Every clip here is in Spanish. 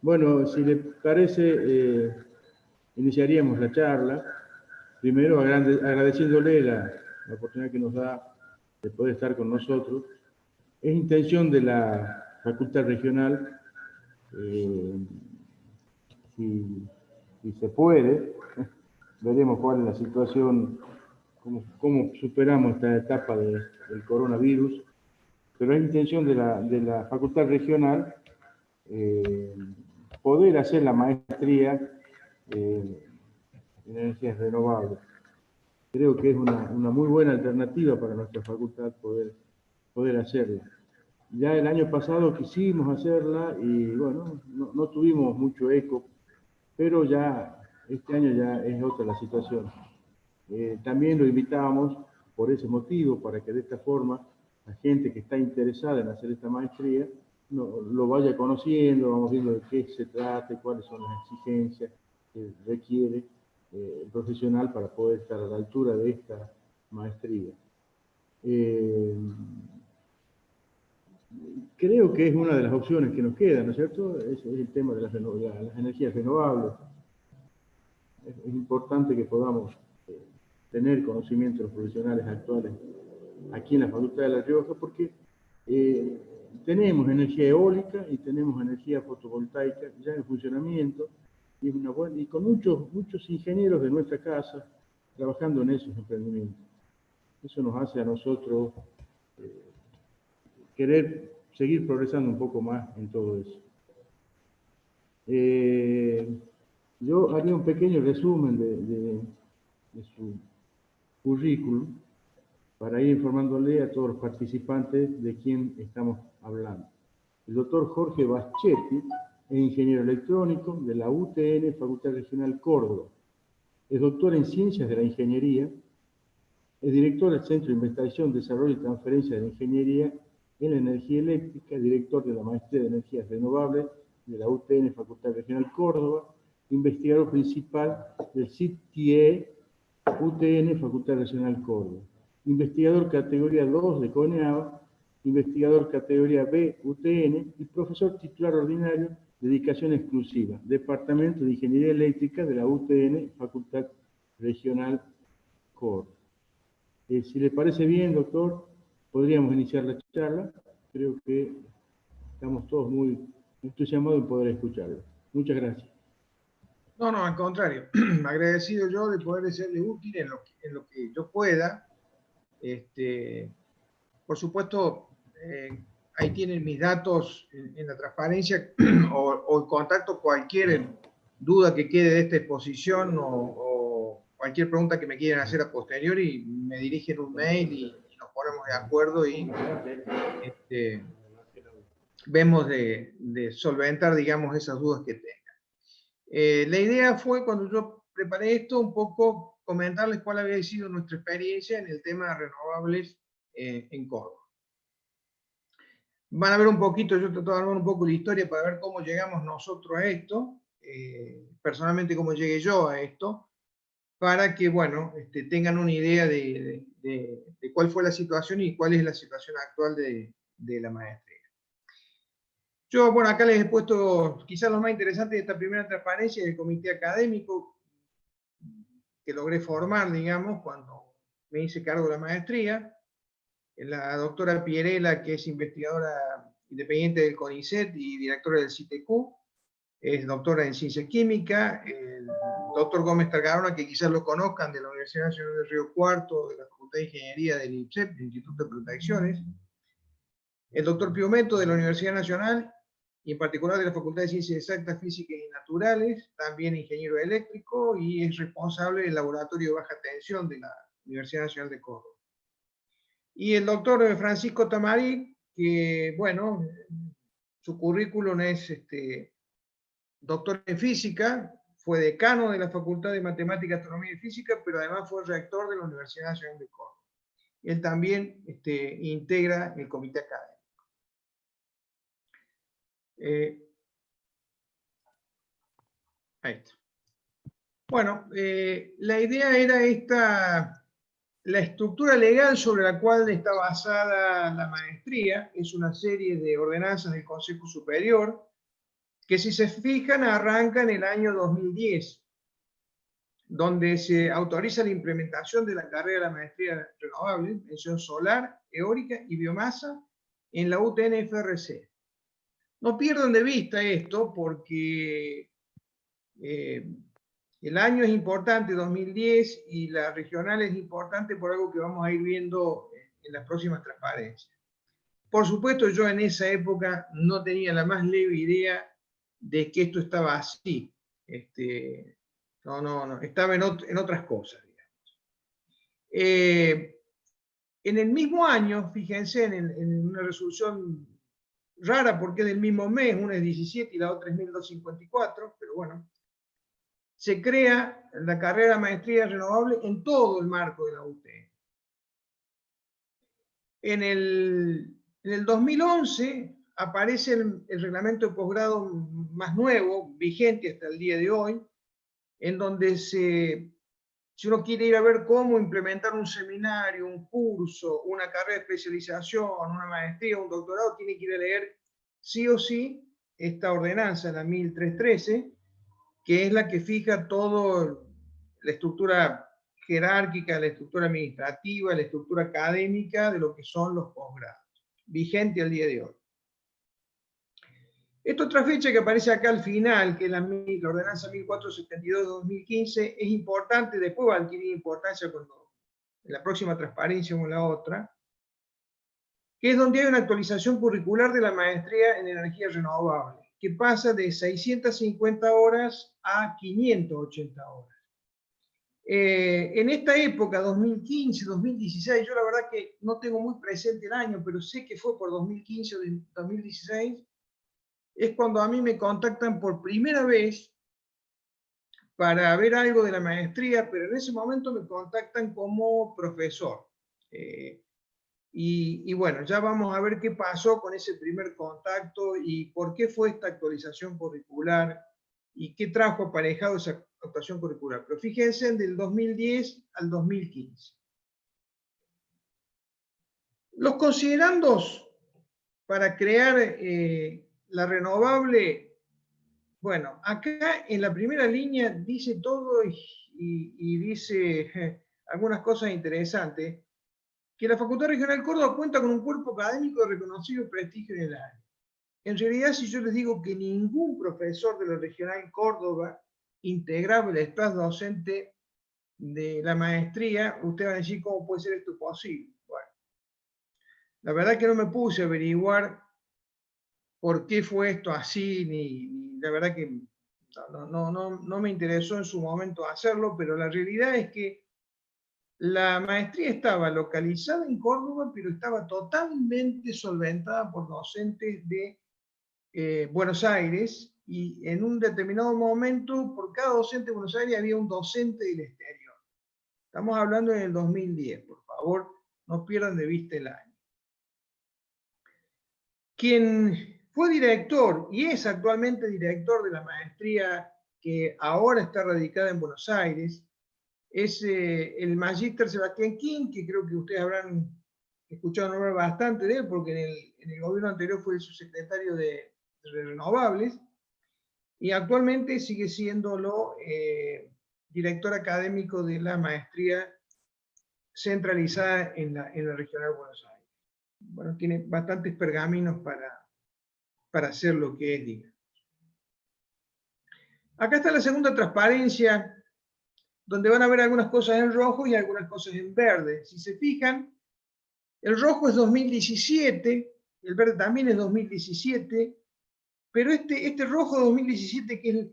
Bueno, si le parece, iniciaríamos la charla. Primero, agradeciéndole la oportunidad que nos da de poder estar con nosotros. Es intención de la Facultad Regional, si, si se puede, veremos cuál es la situación, cómo superamos esta etapa del coronavirus, pero es intención de la Facultad Regional poder hacer la maestría en energías renovables. Creo que es una muy buena alternativa para nuestra facultad poder hacerla. Ya el año pasado quisimos hacerla y bueno, no tuvimos mucho eco, pero ya este año ya es otra la situación. También lo invitábamos por ese motivo, para que de esta forma la gente que está interesada en hacer esta maestría lo vaya conociendo, vamos viendo de qué se trata, cuáles son las exigencias que requiere el profesional para poder estar a la altura de esta maestría. Creo que es una de las opciones que nos quedan, ¿no es cierto? Es el tema de las energías renovables. Es importante que podamos tener conocimiento de los profesionales actuales aquí en la Facultad de La Rioja, porque tenemos energía eólica y tenemos energía fotovoltaica ya en funcionamiento, y, y con muchos ingenieros de nuestra casa trabajando en esos emprendimientos. Eso nos hace a nosotros querer seguir progresando un poco más en todo eso. Yo haría un pequeño resumen de su currículum para ir informándole a todos los participantes de quién estamos hablando. El doctor Jorge Baschetti es ingeniero electrónico de la UTN, Facultad Regional Córdoba. Es doctor en Ciencias de la Ingeniería. Es director del Centro de Investigación, Desarrollo y Transferencia de la Ingeniería en la Energía Eléctrica, director de la Maestría de Energías Renovables de la UTN, Facultad Regional Córdoba, investigador principal del CITIE UTN, Facultad Regional Córdoba, investigador categoría 2 de CONEAO, investigador categoría B UTN y profesor titular ordinario, dedicación exclusiva, Departamento de Ingeniería Eléctrica de la UTN, Facultad Regional Córdoba. Si le parece bien, doctor, podríamos iniciar la charla. Creo que estamos todos muy entusiasmados en poder escucharlo. Muchas gracias. No, al contrario. Agradecido yo de poder serle útil en lo que yo pueda. Por supuesto, ahí tienen mis datos en la transparencia o en contacto. Cualquier duda que quede de esta exposición o cualquier pregunta que me quieran hacer a posteriori, me dirigen un mail y nos ponemos de acuerdo y vemos de solventar, digamos, esas dudas que tengan. La idea fue, cuando yo preparé esto, un poco comentarles cuál había sido nuestra experiencia en el tema de renovables en Córdoba. Van a ver un poquito, yo trato de armar un poco la historia para ver cómo llegamos nosotros a esto, personalmente cómo llegué yo a esto, para que, bueno, tengan una idea de cuál fue la situación y cuál es la situación actual de la maestría. Yo, bueno, acá les he puesto quizás lo más interesante de esta primera transparencia del comité académico que logré formar, digamos, cuando me hice cargo de la maestría. La doctora Pierela, que es investigadora independiente del CONICET y directora del CITEQ, es doctora en Ciencia Química. El doctor Gómez Targarona, que quizás lo conozcan, de la Universidad Nacional de Río Cuarto, de la Facultad de Ingeniería del IPSEP, del Instituto de Protecciones. El doctor Piumeto, de la Universidad Nacional, y en particular de la Facultad de Ciencias Exactas, Físicas y Naturales, también ingeniero eléctrico, y es responsable del Laboratorio de Baja Tensión de la Universidad Nacional de Córdoba. Y el doctor Francisco Tamarí, que, bueno, su currículum es doctor en física, fue decano de la Facultad de Matemática, Astronomía y Física, pero además fue rector de la Universidad Nacional de Córdoba. Él también integra el comité académico. Ahí está. Bueno, la idea era la estructura legal sobre la cual está basada la maestría. Es una serie de ordenanzas del Consejo Superior que si se fijan arranca en el año 2010, donde se autoriza la implementación de la carrera de la maestría renovable, mención solar, eólica y biomasa en la UTN-FRC. No pierdan de vista esto porque el año es importante, 2010, y la regional es importante por algo que vamos a ir viendo en las próximas transparencias. Por supuesto, yo en esa época no tenía la más leve idea de que esto estaba así. No, estaba en otras cosas, digamos. En el mismo año, fíjense, en una resolución rara porque es del mismo mes, una es 17 y la otra es 1254, pero bueno, se crea la carrera de maestría renovable en todo el marco de la UTN. En el 2011 aparece el reglamento de posgrado más nuevo, vigente hasta el día de hoy, en donde si uno quiere ir a ver cómo implementar un seminario, un curso, una carrera de especialización, una maestría, un doctorado, tiene que ir a leer sí o sí esta ordenanza, la 1313, que es la que fija toda la estructura jerárquica, la estructura administrativa, la estructura académica de lo que son los posgrados, vigente al día de hoy. Esta otra fecha que aparece acá al final, que es la ordenanza 1472-2015, es importante, después va a adquirir importancia cuando en la próxima transparencia con la otra, que es donde hay una actualización curricular de la maestría en energía renovable, que pasa de 650 horas a 580 horas. En esta época, 2015, 2016, yo la verdad que no tengo muy presente el año, pero sé que fue por 2015 o 2016, es cuando a mí me contactan por primera vez para ver algo de la maestría, pero en ese momento me contactan como profesor. Y bueno, ya vamos a ver qué pasó con ese primer contacto y por qué fue esta actualización curricular y qué trajo aparejado esa actualización curricular. Pero fíjense, del 2010 al 2015. Los considerandos para crear la renovable, bueno, acá en la primera línea dice todo y dice algunas cosas interesantes, que la Facultad Regional Córdoba cuenta con un cuerpo académico de reconocido prestigio en el área. En realidad, si yo les digo que ningún profesor de la Regional Córdoba integraba el staff docente de la maestría, usted va a decir, ¿cómo puede ser esto posible? Bueno, la verdad que no me puse a averiguar por qué fue esto así, ni la verdad que no me interesó en su momento hacerlo, pero la realidad es que la maestría estaba localizada en Córdoba, pero estaba totalmente solventada por docentes de Buenos Aires, y en un determinado momento, por cada docente de Buenos Aires había un docente del exterior. Estamos hablando en el 2010, por favor, no pierdan de vista el año. Quien fue director y es actualmente director de la maestría que ahora está radicada en Buenos Aires, es el magíster Sebastián King, que creo que ustedes habrán escuchado nombrar bastante de él, porque en el gobierno anterior fue el subsecretario de Renovables, y actualmente sigue siéndolo director académico de la maestría centralizada en la Regional Buenos Aires. Bueno, tiene bastantes pergaminos para hacer lo que es, digamos. Acá está la segunda transparencia, donde van a ver algunas cosas en rojo y algunas cosas en verde. Si se fijan, el rojo es 2017, el verde también es 2017, pero este rojo 2017, que es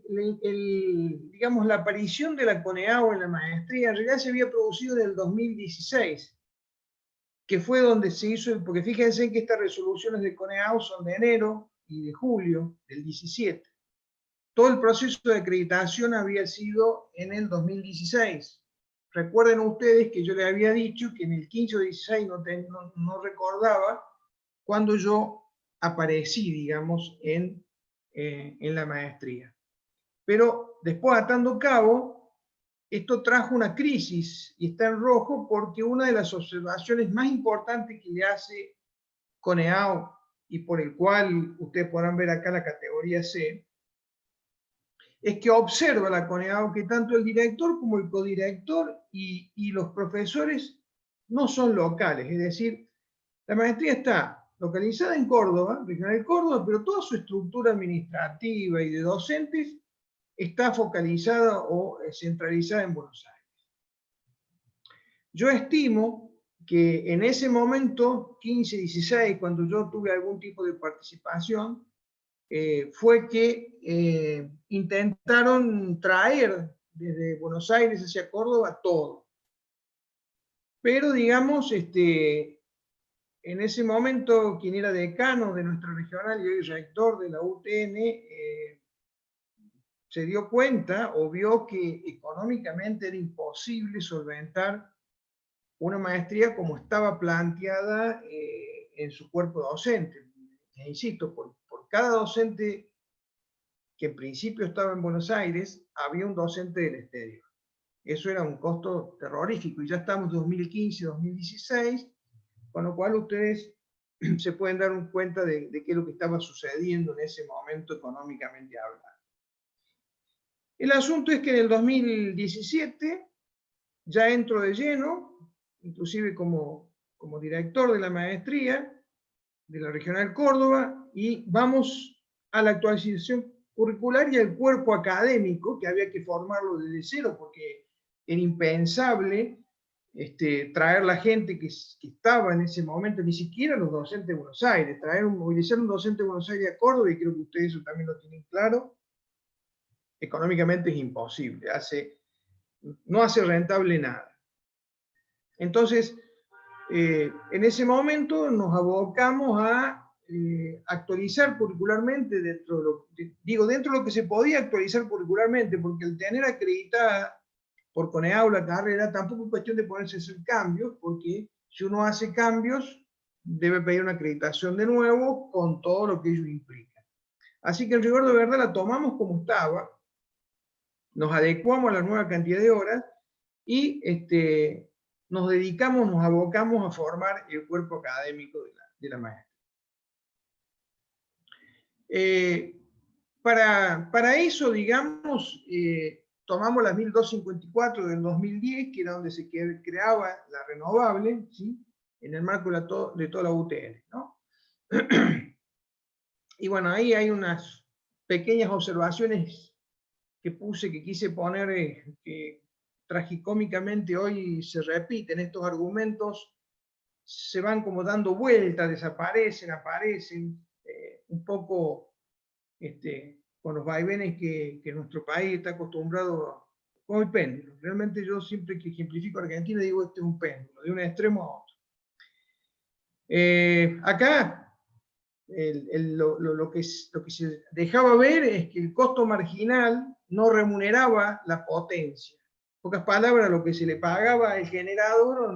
digamos, la aparición de la CONEAU en la maestría, en realidad se había producido en el 2016, que fue donde se hizo, porque fíjense que estas resoluciones de CONEAU son de enero y de julio del 17. Todo el proceso de acreditación había sido en el 2016. Recuerden ustedes que yo les había dicho que en el 15 o 16 no recordaba cuando yo aparecí, digamos, en la maestría. Pero después, atando cabo, esto trajo una crisis y está en rojo porque una de las observaciones más importantes que le hace CONEAU y por el cual ustedes podrán ver acá la categoría C, es que observa la CONEAU que tanto el director como el codirector y los profesores no son locales, es decir, la maestría está localizada en Córdoba, Regional Córdoba, pero toda su estructura administrativa y de docentes está focalizada o centralizada en Buenos Aires. Yo estimo que en ese momento, 15, 16, cuando yo tuve algún tipo de participación, fue que intentaron traer desde Buenos Aires hacia Córdoba todo. Pero digamos, en ese momento, quien era decano de nuestra regional y hoy rector de la UTN, se dio cuenta o vio que económicamente era imposible solventar una maestría como estaba planteada en su cuerpo docente. E insisto, por cada docente que en principio estaba en Buenos Aires, había un docente del exterior. Eso era un costo terrorífico, y ya estamos en 2015, 2016, con lo cual ustedes se pueden dar cuenta de qué es lo que estaba sucediendo en ese momento económicamente hablando. El asunto es que en el 2017 ya entro de lleno, inclusive como director de la maestría de la Regional Córdoba, y vamos a la actualización curricular y al cuerpo académico, que había que formarlo desde cero, porque era impensable traer la gente que estaba en ese momento, ni siquiera los docentes de Buenos Aires, movilizar un docente de Buenos Aires a Córdoba, y creo que ustedes eso también lo tienen claro, económicamente es imposible, no hace rentable nada. Entonces, en ese momento nos abocamos a actualizar curricularmente dentro de lo que se podía actualizar curricularmente, porque el tener acreditada por CONEAU la carrera tampoco es cuestión de ponerse a hacer cambios, porque si uno hace cambios debe pedir una acreditación de nuevo con todo lo que ello implica. Así que en rigor de verdad la tomamos como estaba, nos adecuamos a la nueva cantidad de horas y nos abocamos a formar el cuerpo académico de la maestría. Para eso, digamos, tomamos las 1254 del 2010, que era donde se creaba la renovable, ¿sí? En el marco de toda la UTN, ¿no? Y bueno, ahí hay unas pequeñas observaciones que quise poner, que tragicómicamente hoy se repiten estos argumentos, se van como dando vueltas, desaparecen, aparecen, un poco con los vaivenes que nuestro país está acostumbrado, como el péndulo. Realmente yo siempre que ejemplifico a Argentina digo, este es un péndulo, de un extremo a otro. Acá lo que se dejaba ver es que el costo marginal no remuneraba la potencia. En pocas palabras, lo que se le pagaba al generador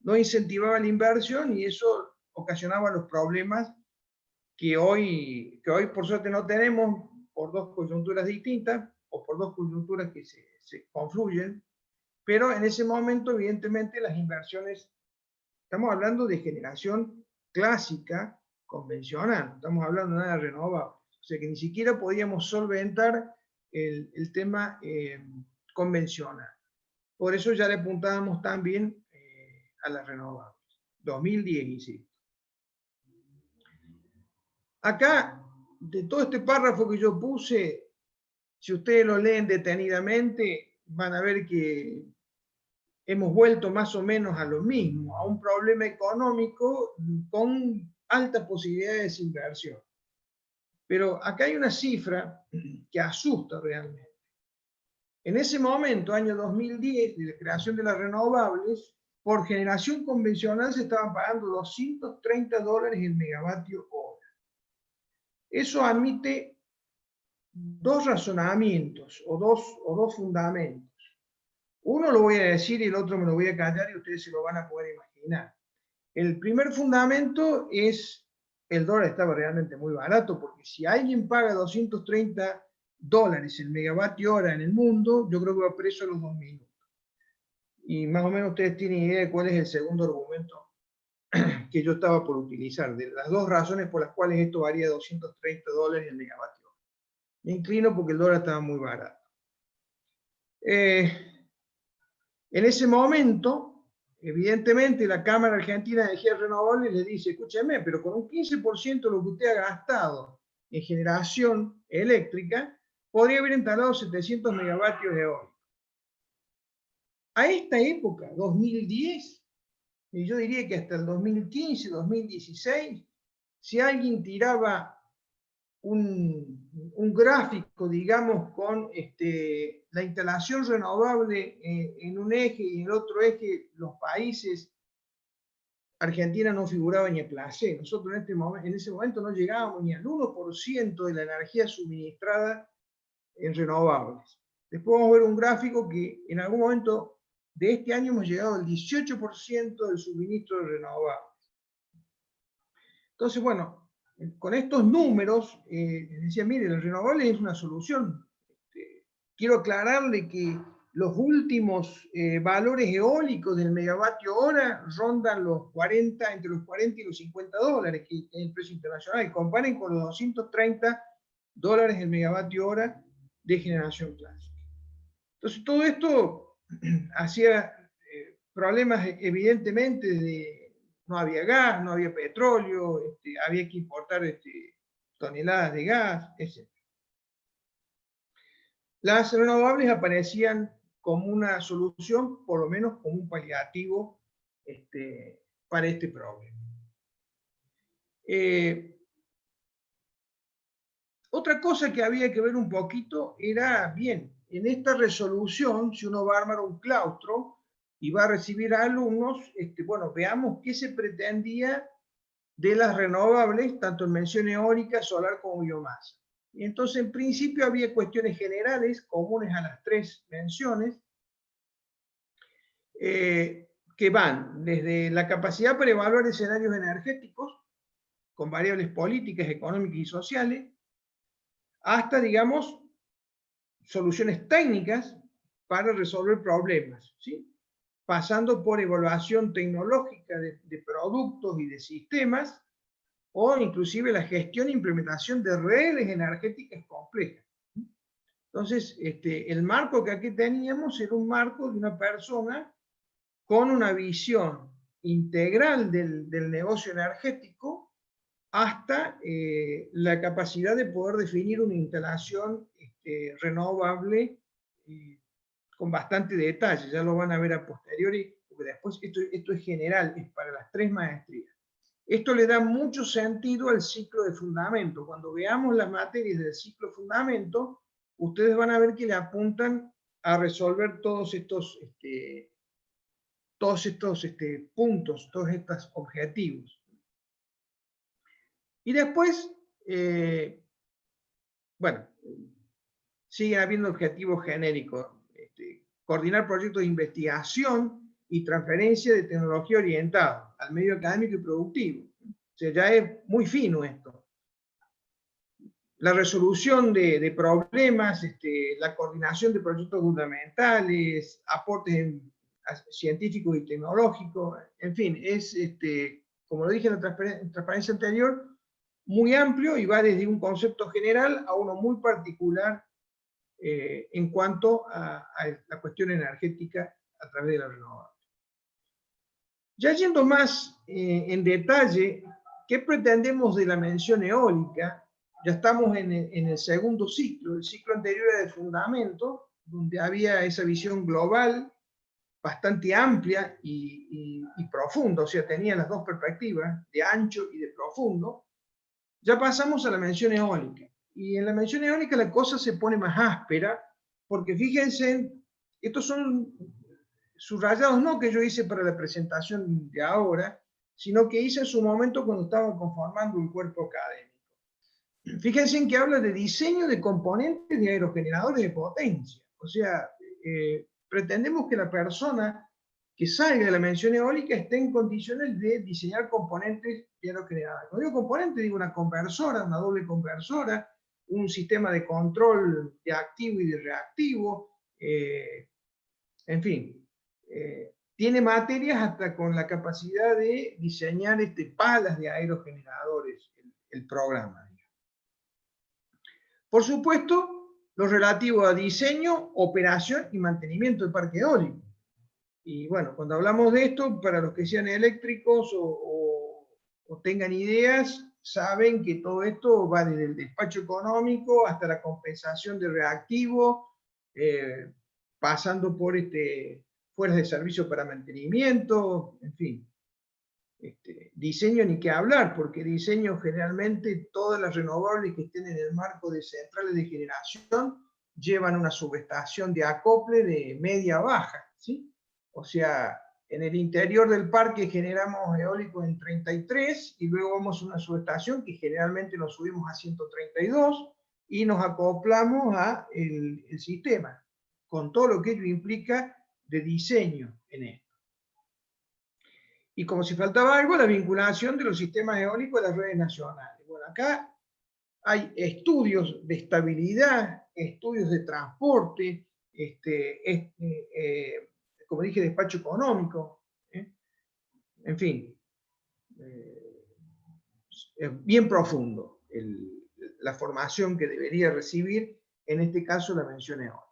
no incentivaba la inversión, y eso ocasionaba los problemas que hoy por suerte no tenemos, por dos coyunturas distintas, o por dos coyunturas que se confluyen, pero en ese momento evidentemente las inversiones, estamos hablando de generación clásica, convencional, no estamos hablando de nada renovable, o sea que ni siquiera podíamos solventar el tema convencional. Por eso ya le apuntábamos también a las renovables. 2010, insisto. Acá, de todo este párrafo que yo puse, si ustedes lo leen detenidamente, van a ver que hemos vuelto más o menos a lo mismo, a un problema económico con alta posibilidad de desinversión. Pero acá hay una cifra que asusta realmente. En ese momento, año 2010, de la creación de las renovables, por generación convencional se estaban pagando $230 el megavatio hora. Eso admite dos razonamientos o dos fundamentos. Uno lo voy a decir y el otro me lo voy a callar, y ustedes se lo van a poder imaginar. El primer fundamento es: el dólar estaba realmente muy barato, porque si alguien paga $230 el megavatio hora en el mundo, yo creo que va preso a los 2 minutos. Y más o menos ustedes tienen idea de cuál es el segundo argumento que yo estaba por utilizar, de las dos razones por las cuales esto varía $230 el megavatio. Me inclino porque el dólar estaba muy barato. En ese momento, evidentemente, la Cámara Argentina de Energías Renovables le dice, escúcheme, pero con un 15% de lo que usted ha gastado en generación eléctrica, podría haber instalado 700 megavatios eólicos. A esta época, 2010, y yo diría que hasta el 2015, 2016, si alguien tiraba un gráfico, digamos, con la instalación renovable en un eje y en el otro eje los países, Argentina no figuraba ni a placer. Nosotros en ese momento no llegábamos ni al 1% de la energía suministrada en renovables. Después vamos a ver un gráfico que en algún momento de este año hemos llegado al 18% del suministro de renovables. Entonces, bueno, con estos números, decía, mire, el renovable es una solución. Quiero aclararle que los últimos valores eólicos del megavatio hora rondan los 40, entre los 40 y los 50 dólares, que es el precio internacional. Comparen con los 230 dólares el megavatio hora de generación clásica. Entonces, todo esto hacía problemas, evidentemente, de no había gas, no había petróleo, había que importar toneladas de gas, etc. Las renovables aparecían como una solución, por lo menos como un paliativo para este problema. Otra cosa que había que ver un poquito era, bien, en esta resolución, si uno va a armar un claustro y va a recibir a alumnos, bueno, veamos qué se pretendía de las renovables, tanto en mención eólica, solar como biomasa. Y entonces, en principio, había cuestiones generales comunes a las tres menciones, que van desde la capacidad para evaluar escenarios energéticos, con variables políticas, económicas y sociales, hasta, digamos, soluciones técnicas para resolver problemas, ¿sí? Pasando por evaluación tecnológica de productos y de sistemas, o inclusive la gestión e implementación de redes energéticas complejas. Entonces, el marco que aquí teníamos era un marco de una persona con una visión integral del negocio energético hasta la capacidad de poder definir una instalación renovable con bastante detalle. Ya lo van a ver a posteriori, porque después esto es general, es para las tres maestrías. Esto le da mucho sentido al ciclo de fundamento. Cuando veamos las materias del ciclo de fundamento, ustedes van a ver que le apuntan a resolver todos estos puntos, todos estos objetivos. Y después, bueno, siguen habiendo objetivos genéricos. Coordinar proyectos de investigación y transferencia de tecnología orientada al medio académico y productivo. O sea, ya es muy fino esto. La resolución de problemas, la coordinación de proyectos gubernamentales, aportes científicos y tecnológicos, en fin, es, como lo dije en la transparencia anterior, muy amplio y va desde un concepto general a uno muy particular en cuanto a la cuestión energética a través de la renovable. Ya yendo más en detalle, ¿qué pretendemos de la mención eólica? Ya estamos en el segundo ciclo. El ciclo anterior era de fundamento, donde había esa visión global bastante amplia y profunda, o sea, tenía las dos perspectivas, de ancho y de profundo. Ya pasamos a la mención eólica. Y en la mención eólica la cosa se pone más áspera, porque fíjense, estos son subrayados no que yo hice para la presentación de ahora, sino que hice en su momento cuando estaba conformando el cuerpo académico. Fíjense en que habla de diseño de componentes de aerogeneradores de potencia. O sea, pretendemos que la persona que salga de la mención eólica esté en condiciones de diseñar componentes de aerogeneradores. Cuando digo componente, digo una conversora, una doble conversora, un sistema de control de activo y de reactivo, en fin. Tiene materias hasta con la capacidad de diseñar palas de aerogeneradores, el programa. Por supuesto, lo relativo a diseño, operación y mantenimiento del parque eólico. Y bueno, cuando hablamos de esto, para los que sean eléctricos o tengan ideas, saben que todo esto va desde el despacho económico hasta la compensación de reactivo, pasando por fuerzas de servicio para mantenimiento, en fin. Diseño ni qué hablar, porque diseño generalmente todas las renovables que estén en el marco de centrales de generación llevan una subestación de acople de media baja, ¿sí? O sea, en el interior del parque generamos eólicos en 33 y luego vamos a una subestación que generalmente nos subimos a 132 y nos acoplamos a el sistema, con todo lo que ello implica de diseño en esto. Y como si faltaba algo, la vinculación de los sistemas eólicos a las redes nacionales. Bueno, acá hay estudios de estabilidad, estudios de transporte, como dije, despacho económico, en fin, es bien profundo la formación que debería recibir, en este caso, la mención eólica.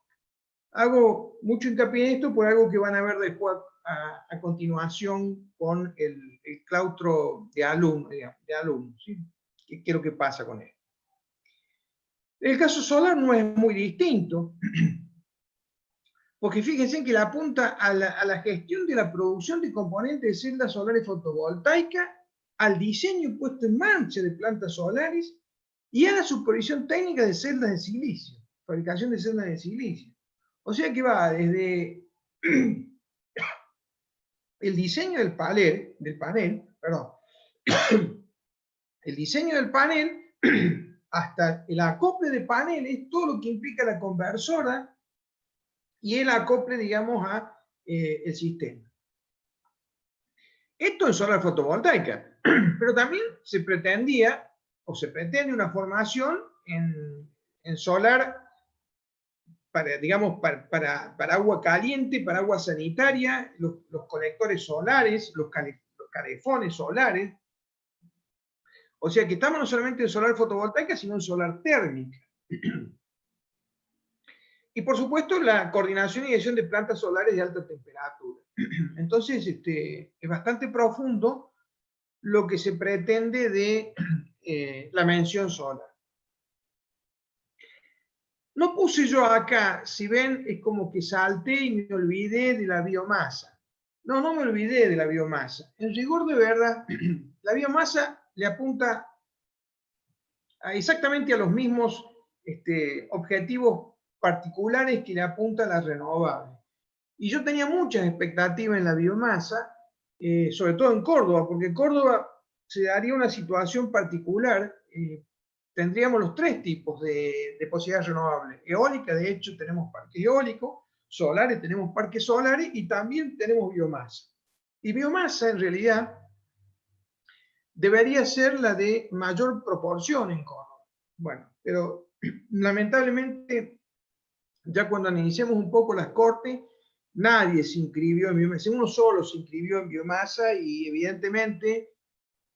Hago mucho hincapié en esto por algo que van a ver después a continuación con el claustro de alumnos, ¿sí? ¿Qué es lo que pasa con esto? El caso solar no es muy distinto, porque fíjense que le apunta a la gestión de la producción de componentes de celdas solares fotovoltaicas, al diseño y puesto en marcha de plantas solares y a la supervisión técnica de celdas de silicio, fabricación de celdas de silicio. O sea que va desde el diseño del panel, el diseño del panel hasta el acople de paneles, todo lo que implica la conversora y el acople, digamos, a el sistema. Esto en solar fotovoltaica, pero también se pretendía, o se pretende una formación en solar para, digamos, para agua caliente, para agua sanitaria, los colectores solares, los calefones solares. O sea que estamos no solamente en solar fotovoltaica, sino en solar térmica. Y por supuesto la coordinación y gestión de plantas solares de alta temperatura. Entonces es bastante profundo lo que se pretende de la mención solar. No puse yo acá, si ven, es como que salté y me olvidé de la biomasa. No, no me olvidé de la biomasa. En rigor de verdad, la biomasa le apunta exactamente a los mismos objetivos particulares que le apunta a las renovables. Y yo tenía muchas expectativas en la biomasa, sobre todo en Córdoba, porque en Córdoba se daría una situación particular. Tendríamos los tres tipos de posibilidades renovables. Eólica, de hecho, tenemos parques eólicos, solares, tenemos parques solares y también tenemos biomasa. Y biomasa, en realidad, debería ser la de mayor proporción en Córdoba. Bueno, pero lamentablemente, ya cuando iniciamos un poco las cortes, nadie se inscribió en biomasa, uno solo se inscribió en biomasa y evidentemente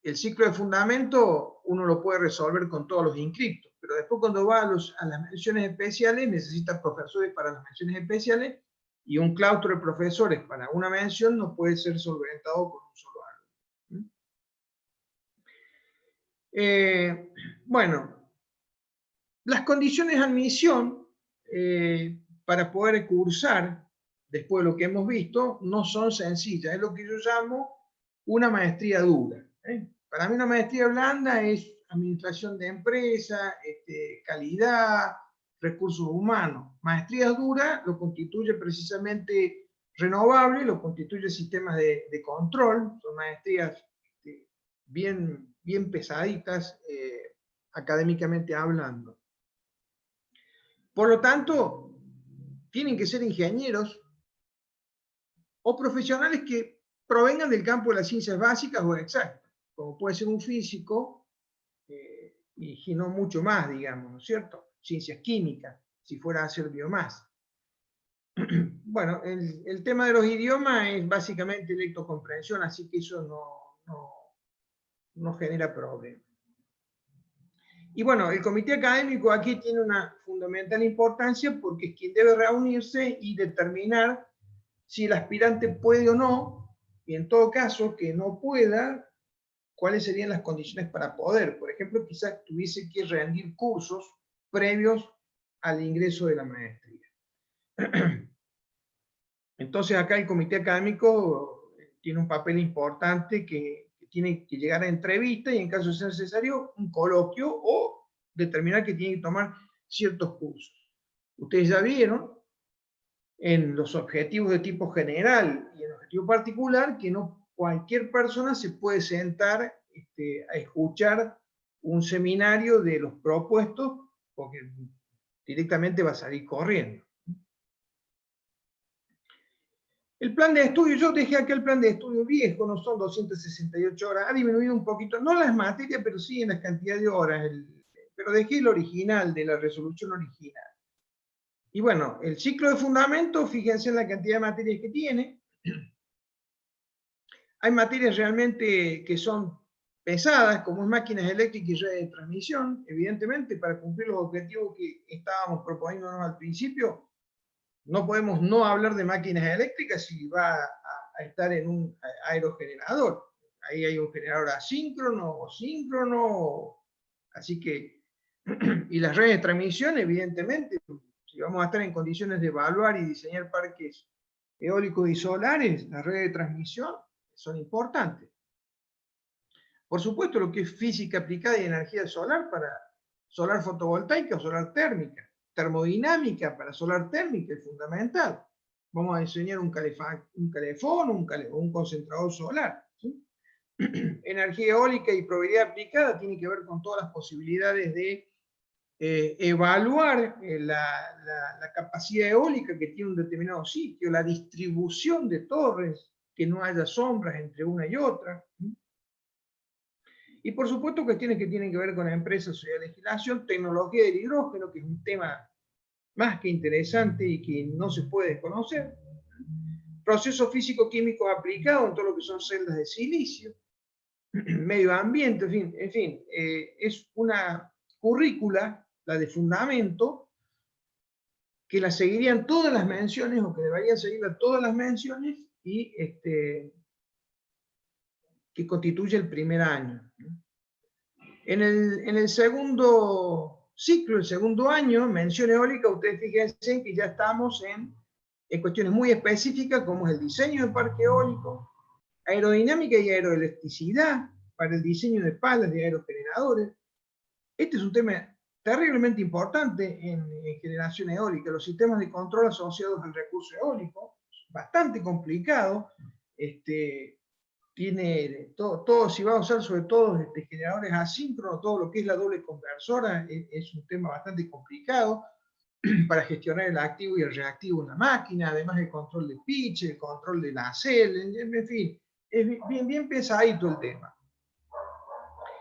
el ciclo de fundamento uno lo puede resolver con todos los inscriptos, pero después cuando va a las menciones especiales necesita profesores para las menciones especiales y un claustro de profesores para una mención no puede ser solventado con un solo alumno. Bueno, las condiciones de admisión para poder cursar, después de lo que hemos visto, no son sencillas. Es lo que yo llamo una maestría dura. Para mí una maestría blanda es administración de empresa, calidad, recursos humanos. Maestrías duras lo constituye precisamente renovable, lo constituye sistemas de control, son maestrías bien pesaditas académicamente hablando. Por lo tanto, tienen que ser ingenieros o profesionales que provengan del campo de las ciencias básicas o exactas, como puede ser un físico, y no mucho más, digamos, ¿no es cierto? Ciencias químicas, si fuera a hacer biomasa. Bueno, el tema de los idiomas es básicamente lectocomprensión, así que eso no genera problema. Y bueno, el comité académico aquí tiene una fundamental importancia porque es quien debe reunirse y determinar si el aspirante puede o no, y en todo caso que no pueda, cuáles serían las condiciones para poder. Por ejemplo, quizás tuviese que rendir cursos previos al ingreso de la maestría. Entonces acá el comité académico tiene un papel importante que tiene que llegar a entrevista y en caso de ser necesario un coloquio o determinar que tiene que tomar ciertos cursos. Ustedes ya vieron en los objetivos de tipo general y en el objetivo particular que no cualquier persona se puede sentar a escuchar un seminario de los propuestos porque directamente va a salir corriendo. El plan de estudio, yo dejé aquí el plan de estudio viejo, no son 268 horas, ha disminuido un poquito, no las materias, pero sí en la cantidad de horas, pero dejé el original, de la resolución original. Y bueno, el ciclo de fundamento, fíjense en la cantidad de materias que tiene. Hay materias realmente que son pesadas, como es máquinas eléctricas y redes de transmisión, evidentemente, para cumplir los objetivos que estábamos proponiéndonos al principio, no podemos no hablar de máquinas eléctricas si va a estar en un aerogenerador. Ahí hay un generador asíncrono o síncrono, así que, y las redes de transmisión, evidentemente, si vamos a estar en condiciones de evaluar y diseñar parques eólicos y solares, las redes de transmisión son importantes. Por supuesto, lo que es física aplicada y energía solar para solar fotovoltaica o solar térmica. Termodinámica para solar térmica es fundamental. Vamos a diseñar un calefón, un concentrador solar. ¿Sí? Energía eólica y probabilidad aplicada tiene que ver con todas las posibilidades de evaluar la capacidad eólica que tiene un determinado sitio, la distribución de torres, que no haya sombras entre una y otra. Y por supuesto cuestiones que tienen que ver con empresas y la legislación, tecnología del hidrógeno, que es un tema más que interesante y que no se puede desconocer, procesos físico-químicos aplicados en todo lo que son celdas de silicio, medio ambiente, en fin, es una currícula, la de fundamento, que la seguirían todas las menciones, o que deberían seguirla todas las menciones, y que constituye el primer año. En el segundo ciclo, el segundo año, mención eólica, ustedes fíjense que ya estamos en cuestiones muy específicas, como es el diseño de parque eólico, aerodinámica y aeroelectricidad, para el diseño de palas de aerogeneradores. Este es un tema terriblemente importante en generación eólica, los sistemas de control asociados al recurso eólico, bastante complicado, tiene todo, si va a usar sobre todo generadores asíncronos, todo lo que es la doble conversora, es un tema bastante complicado para gestionar el activo y el reactivo de una máquina, además el control de pitch, el control de nacelle, en fin, es bien pesadito el tema.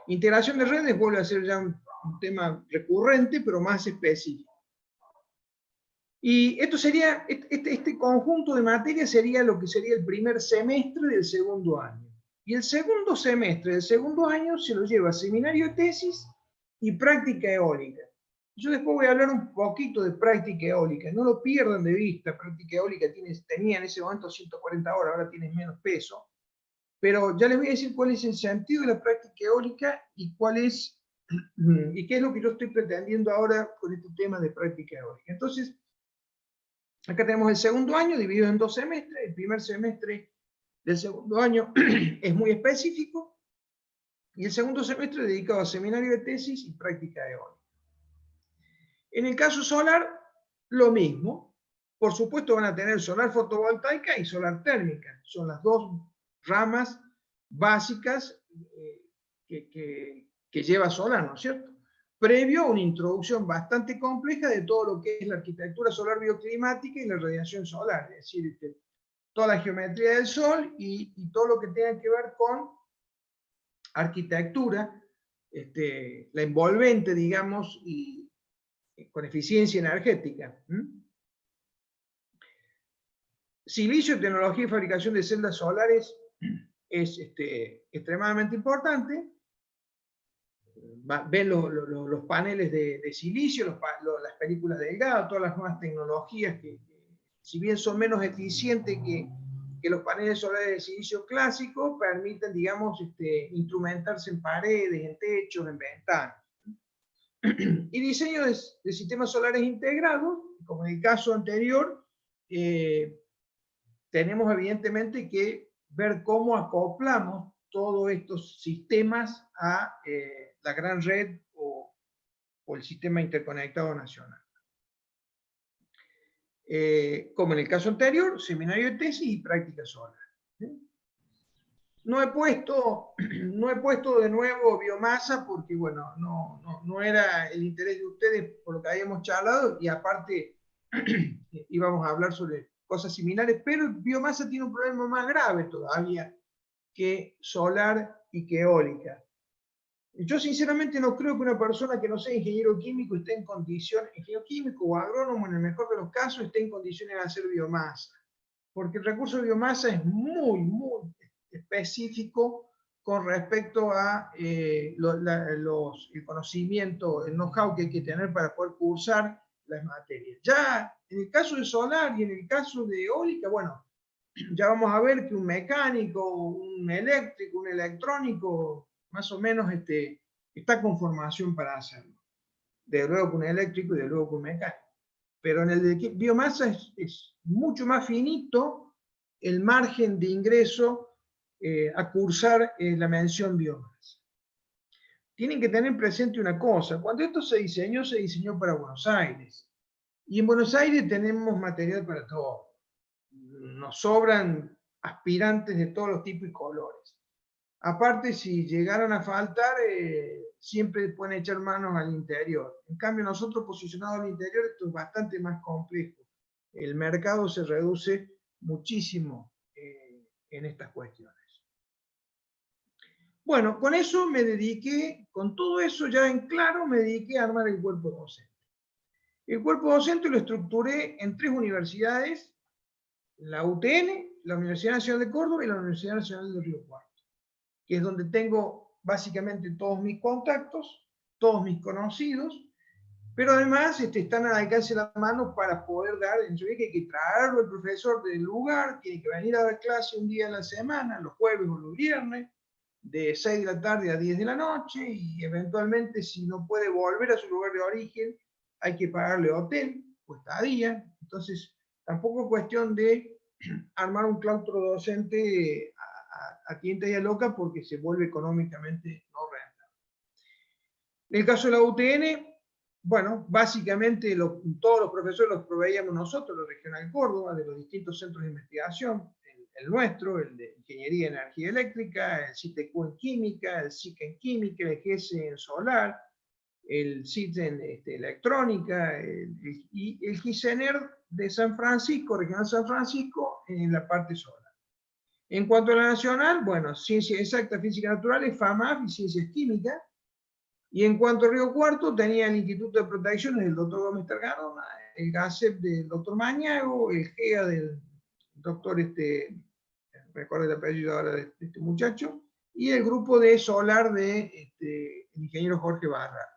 Integración de redes vuelve a ser ya un tema recurrente, pero más específico. Y esto sería, este conjunto de materias sería lo que sería el primer semestre del segundo año. Y el segundo semestre del segundo año se lo lleva seminario de tesis y práctica eólica. Yo después voy a hablar un poquito de práctica eólica, no lo pierdan de vista, práctica eólica tenía en ese momento 140 horas, ahora tiene menos peso. Pero ya les voy a decir cuál es el sentido de la práctica eólica y y qué es lo que yo estoy pretendiendo ahora con este tema de práctica eólica. Entonces, acá tenemos el segundo año dividido en 2 semestres. El primer semestre del segundo año es muy específico y el segundo semestre dedicado a seminario de tesis y práctica eólica. En el caso solar, lo mismo. Por supuesto van a tener solar fotovoltaica y solar térmica. Son las dos ramas básicas que lleva solar, ¿no es cierto? Previo a una introducción bastante compleja de todo lo que es la arquitectura solar bioclimática y la radiación solar, es decir, toda la geometría del Sol y todo lo que tenga que ver con arquitectura, la envolvente, digamos, y con eficiencia energética. Silicio, tecnología y fabricación de celdas solares, es extremadamente importante. ven los paneles de silicio, las películas delgadas, todas las nuevas tecnologías que si bien son menos eficientes que los paneles solares de silicio clásicos, permiten, digamos, instrumentarse en paredes, en techos, en ventanas. Y diseño de sistemas solares integrados, como en el caso anterior, tenemos evidentemente que ver cómo acoplamos todos estos sistemas a la gran red o el sistema interconectado nacional. Como en el caso anterior, seminario de tesis y práctica solar. No he puesto de nuevo biomasa porque, bueno, no era el interés de ustedes por lo que habíamos charlado, y aparte íbamos a hablar sobre cosas similares, pero biomasa tiene un problema más grave todavía que solar y que eólica. Yo sinceramente no creo que una persona que no sea ingeniero químico esté en condiciones, ingeniero químico o agrónomo en el mejor de los casos, esté en condiciones de hacer biomasa, porque el recurso de biomasa es muy específico con respecto a el conocimiento, el know-how que hay que tener para poder cursar las materias. Ya en el caso de solar y en el caso de eólica, bueno, ya vamos a ver que un mecánico, un eléctrico, un electrónico, más o menos está con formación para hacerlo. De luego con un eléctrico y de luego con un mecánico. Pero en el de biomasa es mucho más finito el margen de ingreso a cursar la mención biomasa. Tienen que tener presente una cosa: cuando esto se diseñó para Buenos Aires. Y en Buenos Aires tenemos material para todo. Nos sobran aspirantes de todos los tipos y colores. Aparte, si llegaran a faltar, siempre pueden echar manos al interior. En cambio, nosotros posicionados al interior, esto es bastante más complejo. El mercado se reduce muchísimo en estas cuestiones. Bueno, con eso me dediqué, con todo eso ya en claro, me dediqué a armar el cuerpo docente. El cuerpo docente lo estructuré en 3 universidades: la UTN, la Universidad Nacional de Córdoba y la Universidad Nacional de Río Cuarto, que es donde tengo básicamente todos mis contactos, todos mis conocidos, pero además están al alcance de la mano para poder dar, yo vi que hay que traerlo el profesor del lugar, tiene que venir a dar clase un día a la semana, los jueves o los viernes, de 6 de la tarde a 10 de la noche, y eventualmente, si no puede volver a su lugar de origen, hay que pagarle hotel o estadía. Entonces, tampoco es cuestión de armar un claustro docente a tienta y a loca, porque se vuelve económicamente no rentable. En el caso de la UTN, bueno, básicamente todos los profesores los proveíamos nosotros, la Regional Córdoba, de los distintos centros de investigación: el nuestro, el de Ingeniería en Energía Eléctrica, el CITEQ en Química, el SIC en Química, el GES en Solar, el CIT en Electrónica, y el GISENER de San Francisco, Regional San Francisco, en la parte solar. En cuanto a la nacional, bueno, Ciencias Exactas, Físicas Naturales, FAMAF y Ciencias Químicas. Y en cuanto a Río Cuarto, tenía el Instituto de Protecciones del Dr. Gómez Tergarona, el GACEP del Dr. Mañago, el GEA del doctor, recuerdo el apellido ahora de este muchacho, y el grupo de solar de el ingeniero Jorge Barra.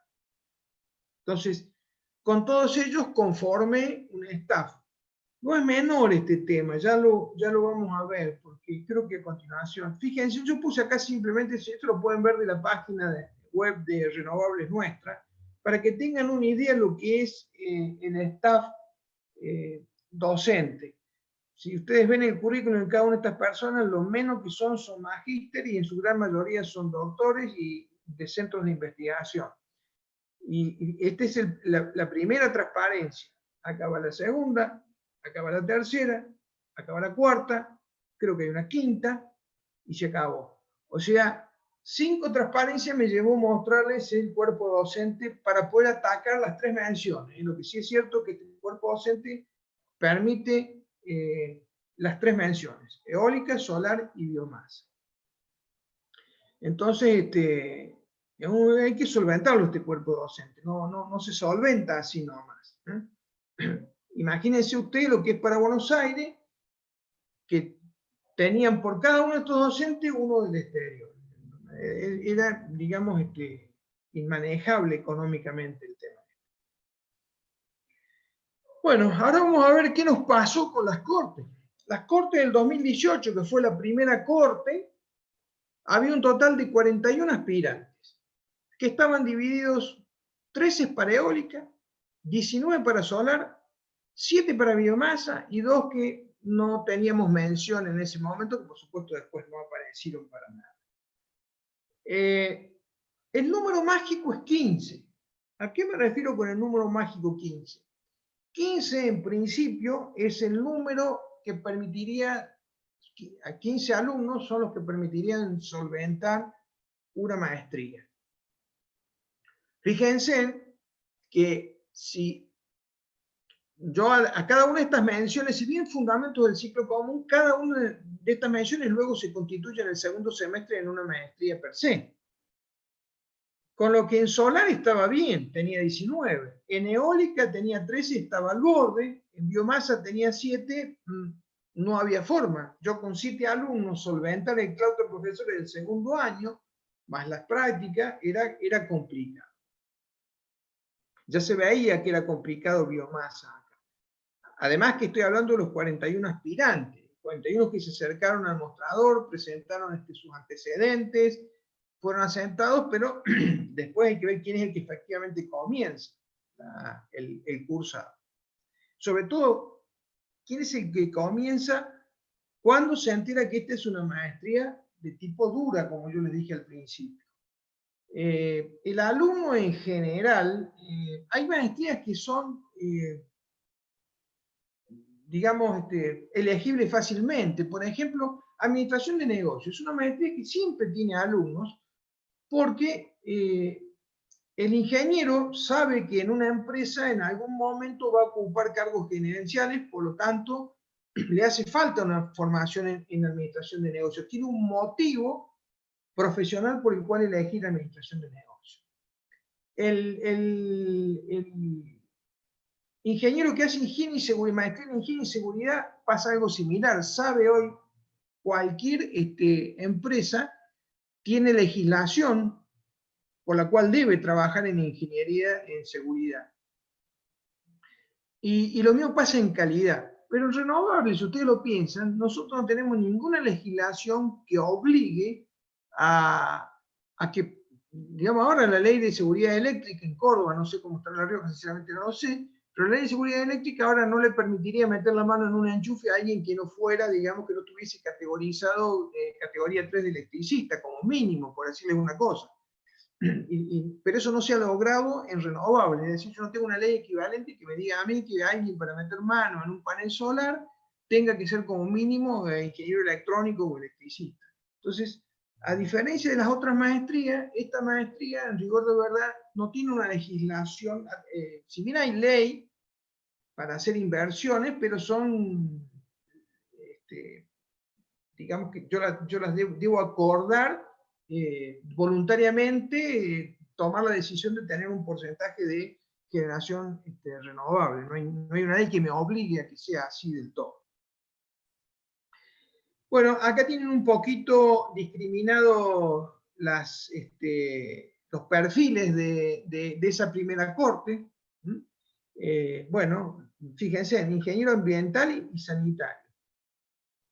Entonces, con todos ellos conformé un staff. No es menor este tema, ya lo vamos a ver, porque creo que a continuación, fíjense, yo puse acá simplemente, si esto lo pueden ver de la página web de Renovables Nuestra, para que tengan una idea de lo que es el staff docente. Si ustedes ven el currículum de cada una de estas personas, lo menos que son magíster, y en su gran mayoría son doctores y de centros de investigación. Y esta es la primera transparencia. Acaba la segunda, acaba la tercera, acaba la cuarta, creo que hay una quinta, y se acabó. O sea, 5 transparencias me llevó a mostrarles el cuerpo docente para poder atacar las 3 menciones. Y lo que sí es cierto es que el cuerpo docente permite las 3 menciones: eólica, solar y biomasa. Entonces, hay que solventarlo este cuerpo docente, no se solventa así nomás. Imagínense ustedes lo que es para Buenos Aires, que tenían por cada uno de estos docentes uno del exterior. Era, digamos, inmanejable económicamente el tema. Bueno, ahora vamos a ver qué nos pasó con las cortes. Las cortes del 2018, que fue la primera corte, había un total de 41 aspirantes, que estaban divididos 13 para eólica, 19 para solar, 7 para biomasa y 2 que no teníamos mención en ese momento, que por supuesto después no aparecieron para nada. El número mágico es 15. ¿A qué me refiero con el número mágico 15? 15 en principio es el número que permitiría, a 15 alumnos son los que permitirían solventar una maestría. Fíjense que si yo a cada una de estas menciones, si bien fundamentos del ciclo común, cada una de estas menciones luego se constituye en el segundo semestre en una maestría per se. Con lo que en solar estaba bien, tenía 19. En eólica tenía 13, estaba al borde. En biomasa tenía 7, no había forma. Yo con 7 alumnos solventar el claustro de profesores del segundo año, más las prácticas, era complicado. Ya se veía que era complicado biomasa. Además que estoy hablando de los 41 aspirantes, 41 que se acercaron al mostrador, presentaron sus antecedentes, fueron asentados, pero después hay que ver quién es el que efectivamente comienza el cursado. Sobre todo, quién es el que comienza cuando se entera que esta es una maestría de tipo dura, como yo les dije al principio. El alumno en general, hay maestrías que son, digamos, elegibles fácilmente. Por ejemplo, administración de negocios. Es una maestría que siempre tiene alumnos porque el ingeniero sabe que en una empresa en algún momento va a ocupar cargos gerenciales, por lo tanto, le hace falta una formación en administración de negocios. Tiene un motivo profesional por el cual elegir administración de negocios. El ingeniero que hace ingeniería y seguridad, maestría en ingeniería y seguridad, pasa algo similar. Sabe hoy cualquier empresa tiene legislación por la cual debe trabajar en ingeniería en seguridad. Y lo mismo pasa en calidad. Pero en renovables, si ustedes lo piensan, nosotros no tenemos ninguna legislación que obligue a que, digamos, ahora la ley de seguridad eléctrica en Córdoba, no sé cómo está en La Rioja, sinceramente no lo sé, pero la ley de seguridad eléctrica ahora no le permitiría meter la mano en un enchufe a alguien que no fuera, digamos, que no tuviese categorizado categoría 3 de electricista, como mínimo, por decirles una cosa. Pero eso no se ha logrado en renovables, es decir, yo no tengo una ley equivalente que me diga a mí que alguien para meter mano en un panel solar tenga que ser como mínimo ingeniero electrónico o electricista. Entonces, a diferencia de las otras maestrías, esta maestría, en rigor de verdad, no tiene una legislación, si bien hay ley para hacer inversiones, pero son, digamos que yo las debo acordar voluntariamente, tomar la decisión de tener un porcentaje de generación renovable. No hay una ley que me obligue a que sea así del todo. Bueno, acá tienen un poquito discriminado los perfiles de esa primera corte. Bueno, fíjense, en ingeniero ambiental y sanitario.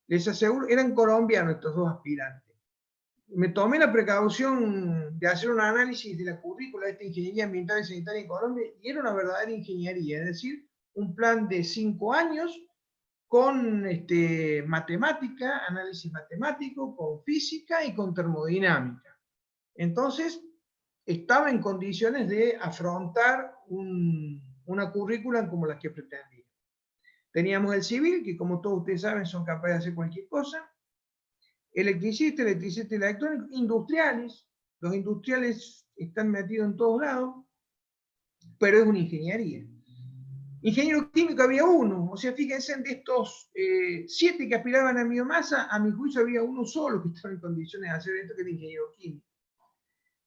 Les aseguro, eran colombianos estos dos aspirantes. Me tomé la precaución de hacer un análisis de la currícula de esta ingeniería ambiental y sanitaria en Colombia, y era una verdadera ingeniería, es decir, un plan de 5 años con matemática, análisis matemático, con física y con termodinámica. Entonces, estaba en condiciones de afrontar una currícula como la que pretendía. Teníamos el civil, que como todos ustedes saben son capaces de hacer cualquier cosa. Electricista electrónico, industriales. Los industriales están metidos en todos lados, pero es una ingeniería. Ingeniero químico había uno, o sea, fíjense, de estos 7 que aspiraban a biomasa, a mi juicio había uno solo que estaba en condiciones de hacer esto, que era ingeniero químico.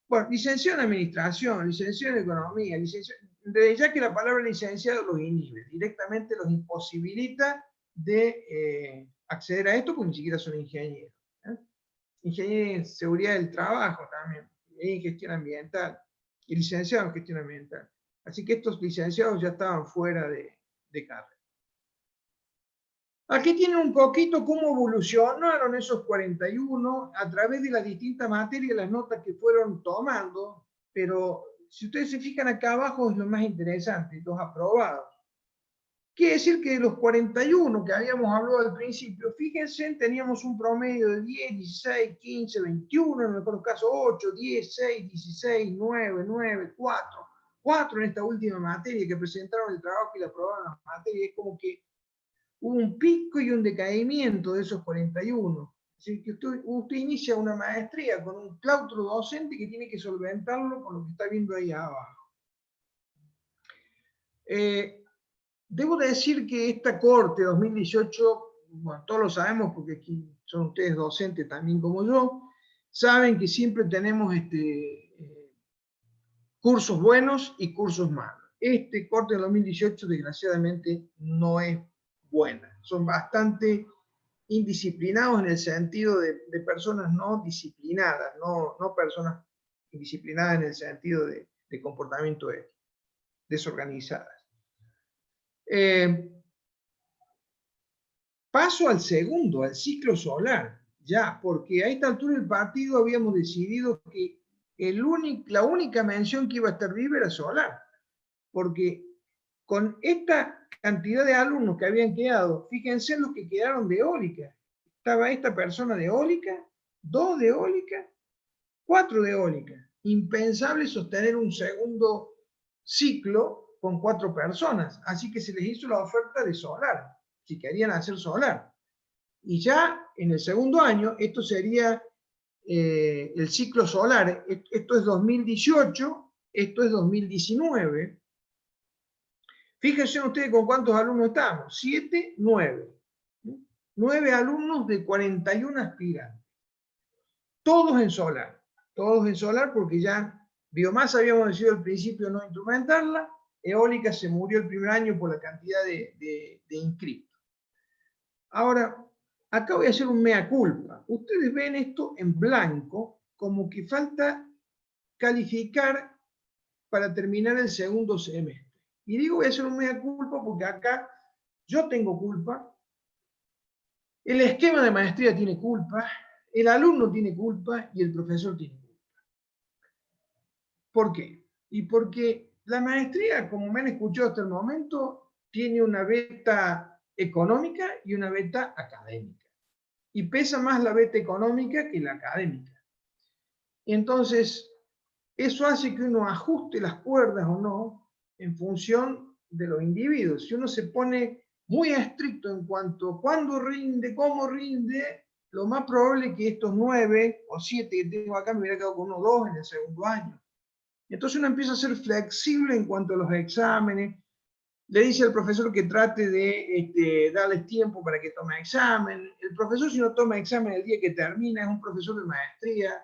Bueno, licenciado en administración, licenciado en economía, desde ya que la palabra licenciado los inhibe, directamente los imposibilita de acceder a esto porque ni siquiera son ingenieros. Ingeniería en seguridad del trabajo también, y gestión ambiental. y licenciado en gestión ambiental. Así que estos licenciados ya estaban fuera de carrera. Aquí tienen un poquito cómo evolucionaron esos 41 a través de las distintas materias, las notas que fueron tomando, pero si ustedes se fijan acá abajo es lo más interesante, los aprobados. Quiere decir que de los 41 que habíamos hablado al principio, fíjense, teníamos un promedio de 10, 16, 15, 21, en algunos casos 8, 10, 6, 16, 9, 9, 4. 4 en esta última materia que presentaron el trabajo y la aprobaron las materias. Es como que hubo un pico y un decaimiento de esos 41. Es decir, que usted inicia una maestría con un claustro docente que tiene que solventarlo con lo que está viendo ahí abajo. Debo decir que esta corte 2018, bueno, todos lo sabemos porque aquí son ustedes docentes también como yo, saben que siempre tenemos cursos buenos y cursos malos. Este corte de 2018 desgraciadamente no es buena. Son bastante indisciplinados en el sentido de personas no disciplinadas, no personas indisciplinadas en el sentido de comportamiento ético, desorganizadas. Paso al segundo, al ciclo solar, ya, porque a esta altura del partido habíamos decidido que la única mención que iba a estar viva era solar, porque con esta cantidad de alumnos que habían quedado, fíjense los que quedaron de eólica. Estaba esta persona de eólica, 2 de eólica, 4 de eólica. Impensable sostener un segundo ciclo con 4 personas, así que se les hizo la oferta de solar, si querían hacer solar. Y ya en el segundo año, esto sería el ciclo solar, esto es 2018, esto es 2019. Fíjense ustedes con cuántos alumnos estamos, 7, 9. 9 alumnos de 41 aspirantes. Todos en solar porque ya biomasa habíamos decidido al principio no instrumentarla, eólica se murió el primer año por la cantidad de inscriptos. Ahora, acá voy a hacer un mea culpa. Ustedes ven esto en blanco, como que falta calificar para terminar el segundo semestre. Y digo voy a hacer un mea culpa porque acá yo tengo culpa, el esquema de maestría tiene culpa, el alumno tiene culpa y el profesor tiene culpa. ¿Por qué? Y porque la maestría, como me han escuchado hasta el momento, tiene una beta económica y una beta académica. Y pesa más la beta económica que la académica. Entonces, eso hace que uno ajuste las cuerdas o no en función de los individuos. Si uno se pone muy estricto en cuanto a cuándo rinde, cómo rinde, lo más probable es que estos 9 o 7 que tengo acá me hubiera quedado con 1 o 2 en el segundo año. Entonces uno empieza a ser flexible en cuanto a los exámenes, le dice al profesor que trate de darles tiempo para que tome examen. El profesor, si no toma examen el día que termina, es un profesor de maestría,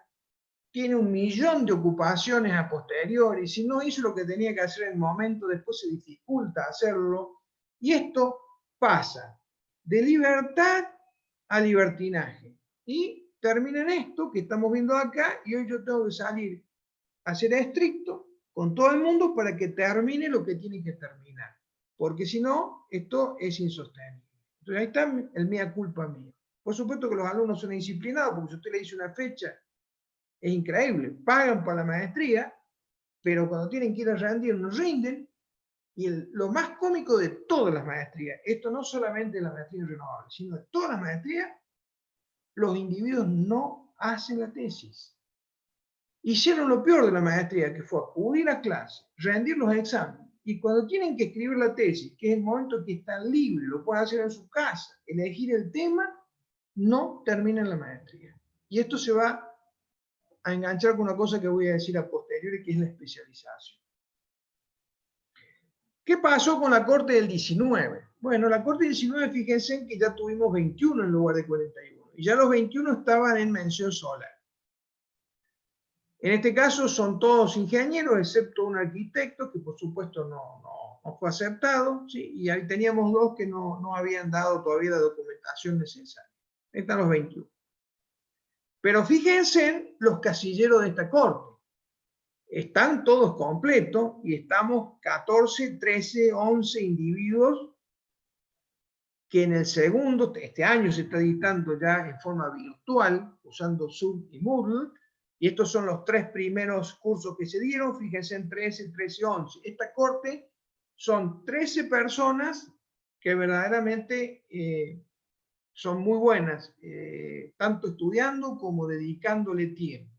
tiene 1.000.000 de ocupaciones a posteriori, si no hizo lo que tenía que hacer en el momento, después se dificulta hacerlo, y esto pasa de libertad a libertinaje, y termina en esto que estamos viendo acá, y hoy yo tengo que salir a ser estricto con todo el mundo para que termine lo que tiene que terminar, porque si no, esto es insostenible. Entonces ahí está el mea culpa mío. Por supuesto que los alumnos son indisciplinados, porque si usted le dice una fecha, es increíble, pagan para la maestría, pero cuando tienen que ir a rendir no rinden, y lo más cómico de todas las maestrías, esto no solamente de la maestría renovable, sino de todas las maestrías, los individuos no hacen la tesis. Hicieron lo peor de la maestría, que fue acudir a clase, rendir los exámenes, y cuando tienen que escribir la tesis, que es el momento que están libres, lo pueden hacer en su casa, elegir el tema, no terminan la maestría. Y esto se va a enganchar con una cosa que voy a decir a posteriori, que es la especialización. ¿Qué pasó con la corte del 19? Bueno, la corte del 19, fíjense que ya tuvimos 21 en lugar de 41, y ya los 21 estaban en mención solar. En este caso son todos ingenieros, excepto un arquitecto, que por supuesto no fue aceptado, ¿sí? Y ahí teníamos 2 que no habían dado todavía la documentación necesaria. Ahí están los 21. Pero fíjense en los casilleros de esta corte. están todos completos y estamos 14, 13, 11 individuos que en el segundo, este año se está editando ya en forma virtual, usando Zoom y Moodle, y estos son los 3 primeros cursos que se dieron, fíjense en 13, 13, 11. Esta corte son 13 personas que verdaderamente son muy buenas, tanto estudiando como dedicándole tiempo.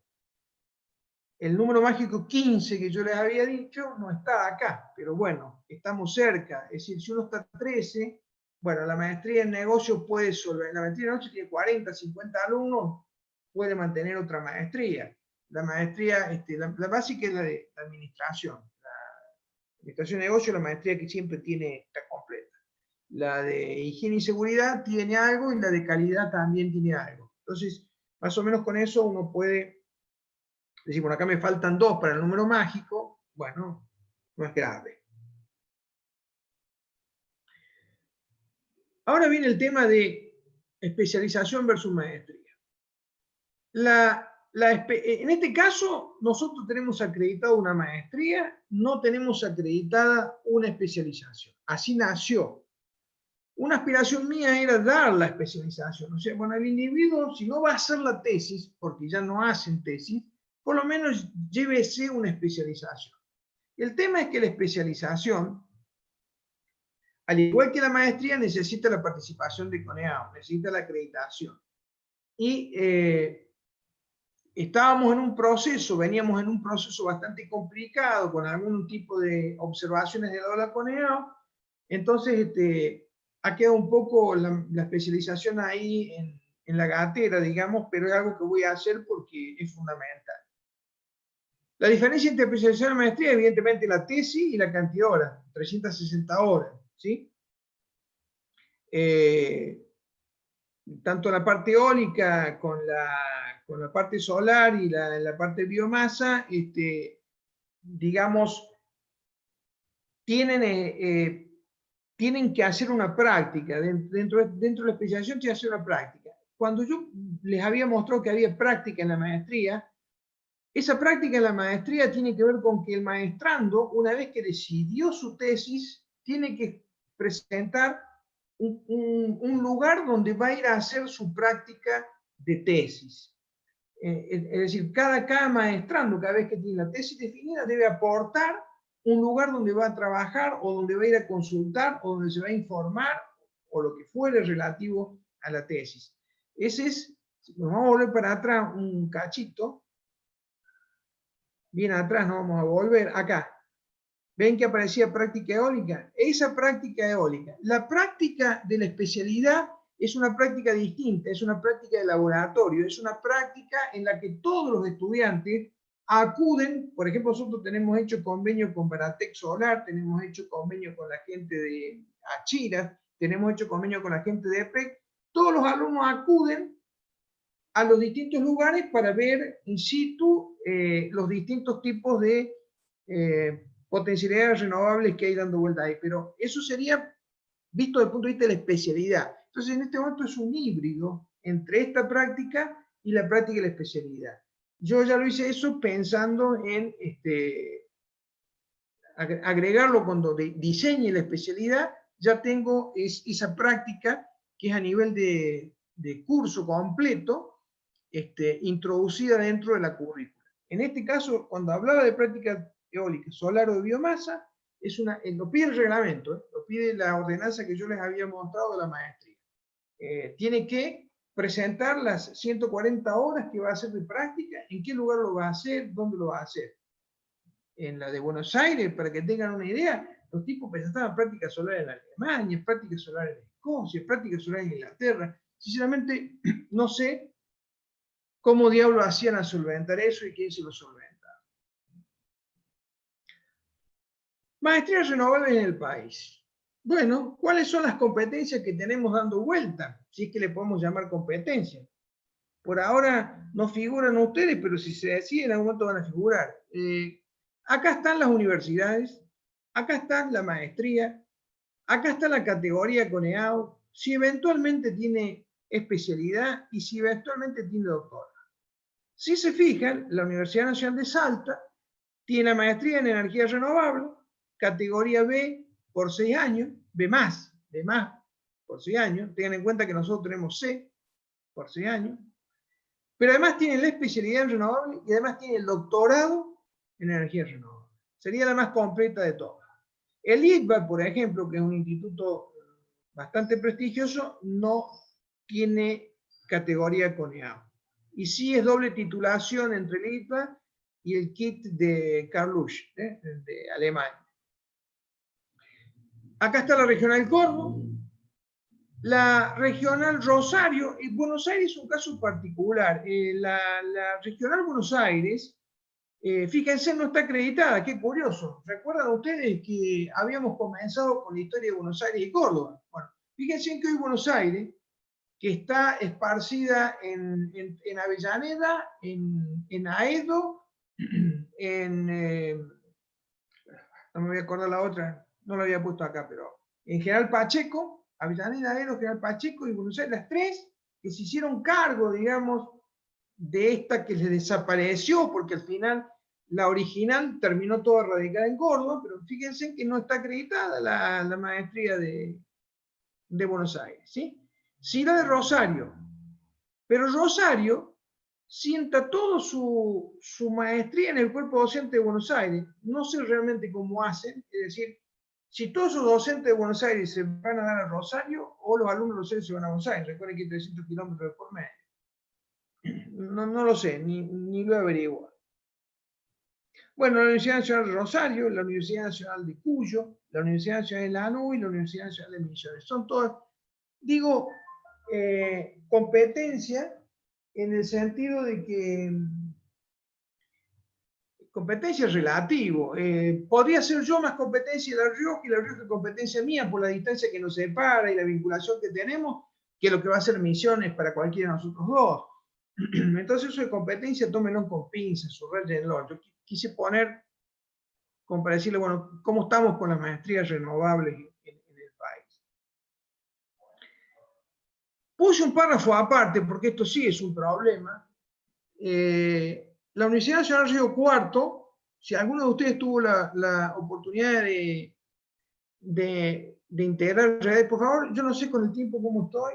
El número mágico 15 que yo les había dicho no está acá, pero bueno, estamos cerca. Es decir, si uno está 13, bueno, la maestría en negocio puede solventar. La maestría en negocio tiene 40, 50 alumnos, puede mantener otra maestría. La maestría, la básica es la de la administración. La administración de negocio, la maestría que siempre está completa. La de higiene y seguridad tiene algo y la de calidad también tiene algo. Entonces, más o menos con eso uno puede decir, bueno, acá me faltan 2 para el número mágico. Bueno, no es grave. Ahora viene el tema de especialización versus maestría. En este caso, nosotros tenemos acreditada una maestría, no tenemos acreditada una especialización. Así nació. Una aspiración mía era dar la especialización. O sea, bueno, el individuo, si no va a hacer la tesis, porque ya no hacen tesis, por lo menos llévese una especialización. El tema es que la especialización, al igual que la maestría, necesita la participación de CONEAO, necesita la acreditación. Y estábamos en un proceso, veníamos en un proceso bastante complicado, con algún tipo de observaciones de la CONEAO, entonces ha quedado un poco la especialización ahí en la gatera, digamos, pero es algo que voy a hacer porque es fundamental. La diferencia entre especialización y maestría, evidentemente, la tesis y la cantidad de horas, 360 horas, ¿sí? Tanto la parte eólica con la parte solar y la parte biomasa, digamos, tienen que hacer una práctica. Dentro de la especialización tiene que hacer una práctica. Cuando yo les había mostrado que había práctica en la maestría, esa práctica en la maestría tiene que ver con que el maestrando, una vez que decidió su tesis, tiene que presentar un lugar donde va a ir a hacer su práctica de tesis. Es decir, cada maestrando, cada vez que tiene la tesis definida, debe aportar un lugar donde va a trabajar o donde va a ir a consultar o donde se va a informar o lo que fuere relativo a la tesis. Ese es, nos vamos a volver para atrás un cachito, bien atrás nos vamos a volver acá. ¿Ven que aparecía práctica eólica? Esa práctica eólica. La práctica de la especialidad es una práctica distinta, es una práctica de laboratorio, es una práctica en la que todos los estudiantes acuden. Por ejemplo, nosotros tenemos hecho convenio con Baratec Solar, tenemos hecho convenio con la gente de Achira, tenemos hecho convenio con la gente de EPEC. Todos los alumnos acuden a los distintos lugares para ver in situ los distintos tipos de potencialidades renovables que hay dando vuelta ahí. Pero eso sería visto desde el punto de vista de la especialidad. Entonces, en este momento es un híbrido entre esta práctica y la práctica de la especialidad. Yo ya lo hice eso pensando en agregarlo cuando diseñe la especialidad. Ya tengo esa práctica que es a nivel de curso completo, introducida dentro de la currícula. En este caso, cuando hablaba de práctica eólica, solar o de biomasa, lo pide el reglamento, lo pide la ordenanza que yo les había mostrado de la maestría. Tiene que presentar las 140 horas que va a hacer de práctica, en qué lugar lo va a hacer, dónde lo va a hacer. En la de Buenos Aires, para que tengan una idea, los tipos presentaban práctica solar en Alemania, práctica solar en Escocia, práctica solar en Inglaterra. Sinceramente, no sé cómo diablos hacían a solventar eso y quién se lo solventaba. Maestrías renovables en el país. Bueno, ¿cuáles son las competencias que tenemos dando vuelta? Si es que le podemos llamar competencia. Por ahora no figuran ustedes, pero si se decide en algún momento van a figurar. Acá están las universidades, acá está la maestría, acá está la categoría CONEAO, si eventualmente tiene especialidad y si eventualmente tiene doctorado. Si se fijan, la Universidad Nacional de Salta tiene la maestría en energía renovable, categoría B por 6 años, B más por 6 años. Tengan en cuenta que nosotros tenemos C por 6 años. Pero además tiene la especialidad en renovable y además tiene el doctorado en energía renovable. Sería la más completa de todas. El ITBA, por ejemplo, que es un instituto bastante prestigioso, no tiene categoría CONEAU. Y sí es doble titulación entre el ITBA y el KIT de Karlsruhe, de Alemania. Acá está la regional Córdoba, la regional Rosario. Y Buenos Aires es un caso particular. La regional Buenos Aires, fíjense, no está acreditada. Qué curioso. ¿Recuerdan ustedes que habíamos comenzado con la historia de Buenos Aires y Córdoba? Bueno, fíjense que hoy Buenos Aires, que está esparcida en Avellaneda, en Aedo, no me voy a acordar la otra, no la había puesto acá, pero en General Pacheco, Avellaneda, Aedo, General Pacheco y Buenos Aires, las tres que se hicieron cargo, digamos, de esta que les desapareció, porque al final la original terminó toda radicada en Córdoba, pero fíjense que no está acreditada la maestría de Buenos Aires, ¿sí? Sí la de Rosario, pero Rosario sienta toda su maestría en el cuerpo docente de Buenos Aires. No sé realmente cómo hacen, es decir, si todos esos docentes de Buenos Aires se van a dar a Rosario o los alumnos de Rosario se van a Buenos Aires. Recuerden que hay 300 kilómetros de por medio. No lo sé, ni lo he averiguado. Bueno, la Universidad Nacional de Rosario, la Universidad Nacional de Cuyo, la Universidad Nacional de Lanús y la Universidad Nacional de Misiones. Son todas, digo, competencia en el sentido de que competencia es relativo. Podría ser yo más competencia de La Rioja y La Rioja es competencia mía por la distancia que nos separa y la vinculación que tenemos, que lo que va a ser Misiones para cualquiera de nosotros dos. Entonces eso de competencia, tómenlo con pinzas, subrayenlo. Yo quise poner, como para decirle, bueno, ¿cómo estamos con las maestrías renovables en el país? Puse un párrafo aparte, porque esto sí es un problema. La Universidad Nacional Río Cuarto, si alguno de ustedes tuvo la oportunidad de integrar redes, por favor, yo no sé con el tiempo cómo estoy.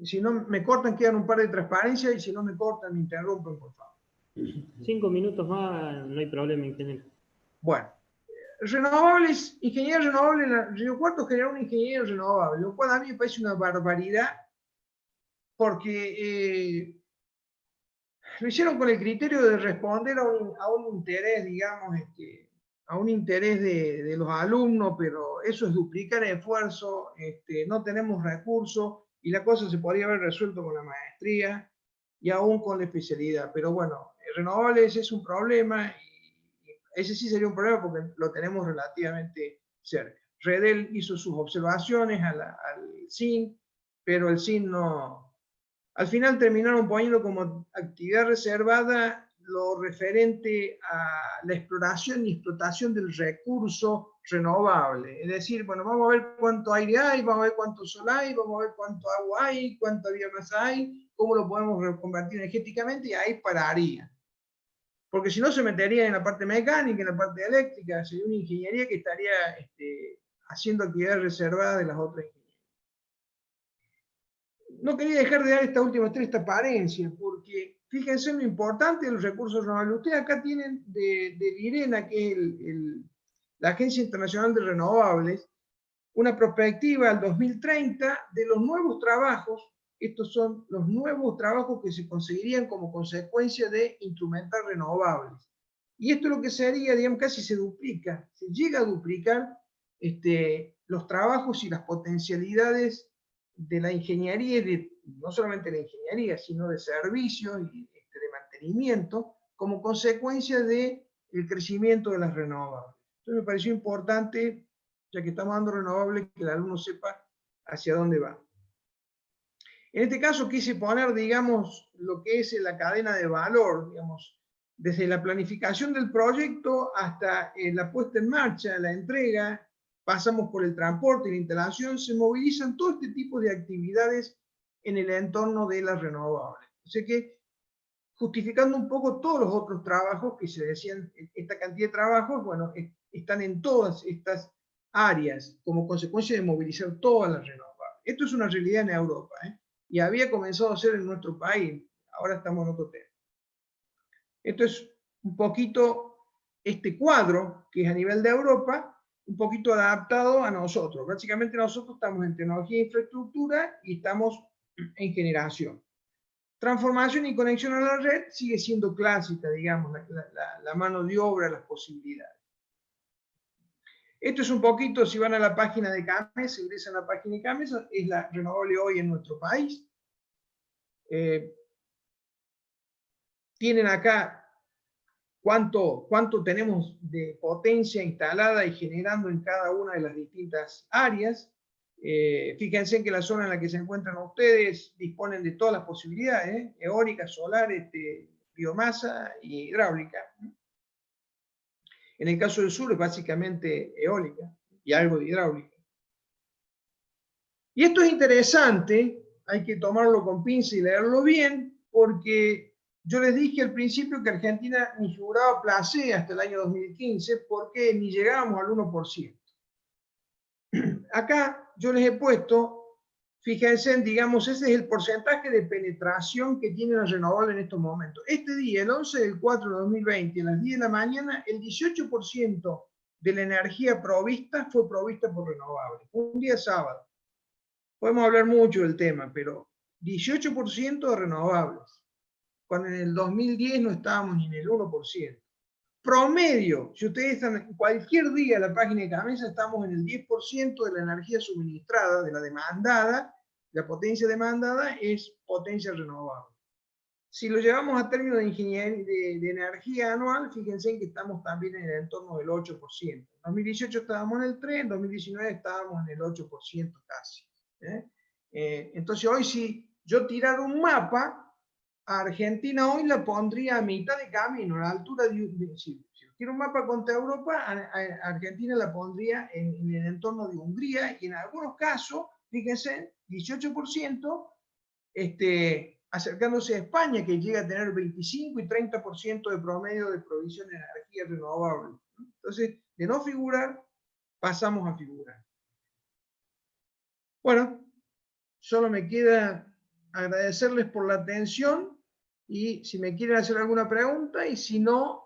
Si no me cortan, quedan un par de transparencias, y si no me cortan, me interrumpen, por favor. 5 minutos más, no hay problema, ingeniero. Bueno, renovables, ingeniería renovable, en Río Cuarto generó un ingeniero renovable, lo cual a mí me parece una barbaridad, porque lo hicieron con el criterio de responder a un interés, digamos, a un interés de los alumnos, pero eso es duplicar esfuerzo, no tenemos recursos, y la cosa se podría haber resuelto con la maestría y aún con la especialidad. Pero bueno, renovables es un problema, y ese sí sería un problema porque lo tenemos relativamente cerca. Redel hizo sus observaciones al CIN, pero el CIN no... Al final terminaron poniendo como actividad reservada lo referente a la exploración y explotación del recurso renovable. Es decir, bueno, vamos a ver cuánto aire hay, vamos a ver cuánto sol hay, vamos a ver cuánto agua hay, cuánta biomasa hay, cómo lo podemos reconvertir energéticamente, y ahí pararía. Porque si no se metería en la parte mecánica, en la parte eléctrica, sería una ingeniería que estaría haciendo actividades reservadas de las otras ingenierías. No quería dejar de dar esta última transparencia, porque fíjense lo importante de los recursos renovables. Ustedes acá tienen de IRENA, que es la Agencia Internacional de Renovables, una perspectiva al 2030 de los nuevos trabajos. Estos son los nuevos trabajos que se conseguirían como consecuencia de instrumentar renovables. Y esto es lo que sería, digamos, casi se duplica, se llega a duplicar los trabajos y las potencialidades de la ingeniería, no solamente de la ingeniería, sino de servicios y de mantenimiento, como consecuencia del crecimiento de las renovables. Entonces me pareció importante, ya que estamos dando renovables, que el alumno sepa hacia dónde va. En este caso quise poner, digamos, lo que es la cadena de valor, digamos, desde la planificación del proyecto hasta la puesta en marcha, la entrega, pasamos por el transporte y la instalación, se movilizan todo este tipo de actividades en el entorno de las renovables. O sea que justificando un poco todos los otros trabajos que se decían, esta cantidad de trabajos, bueno, están en todas estas áreas como consecuencia de movilizar todas las renovables. Esto es una realidad en Europa, y había comenzado a ser en nuestro país, ahora estamos en otro tema. Esto es un poquito este cuadro, que es a nivel de Europa, un poquito adaptado a nosotros. Básicamente nosotros estamos en tecnología e infraestructura y estamos en generación. Transformación y conexión a la red sigue siendo clásica, digamos, la mano de obra, las posibilidades. Esto es un poquito, si van a la página de CAMES, ingresan a la página de CAMES, es la renovable hoy en nuestro país. Tienen acá cuánto tenemos de potencia instalada y generando en cada una de las distintas áreas. Fíjense en que la zona en la que se encuentran ustedes disponen de todas las posibilidades, eólica, solar, biomasa y hidráulica. En el caso del sur es básicamente eólica y algo de hidráulica. Y esto es interesante, hay que tomarlo con pinza y leerlo bien, porque yo les dije al principio que Argentina ni figuraba placé hasta el año 2015 porque ni llegábamos al 1%. Acá yo les he puesto, fíjense, digamos, ese es el porcentaje de penetración que tiene la renovable en estos momentos. Este día, el 11 del 4 de 2020, a las 10 de la mañana, el 18% de la energía provista fue provista por renovables. Un día sábado. Podemos hablar mucho del tema, pero 18% de renovables. Cuando en el 2010 no estábamos ni en el 1%. Promedio, si ustedes están cualquier día en la página de CAMESA, estamos en el 10% de la energía suministrada, de la demandada, la potencia demandada es potencia renovable. Si lo llevamos a términos de ingeniería de energía anual, fíjense en que estamos también en el entorno del 8%. En 2018 estábamos en el 3%, en 2019 estábamos en el 8% casi. Entonces hoy si yo tirara un mapa, a Argentina hoy la pondría a mitad de camino, a la altura si quiero un mapa contra Europa, a Argentina la pondría en el entorno de Hungría, y en algunos casos, fíjense, 18%, acercándose a España, que llega a tener 25 y 30% de promedio de provisión de energía renovable. Entonces, de no figurar, pasamos a figurar. Bueno, solo me queda agradecerles por la atención, y si me quieren hacer alguna pregunta, y si no,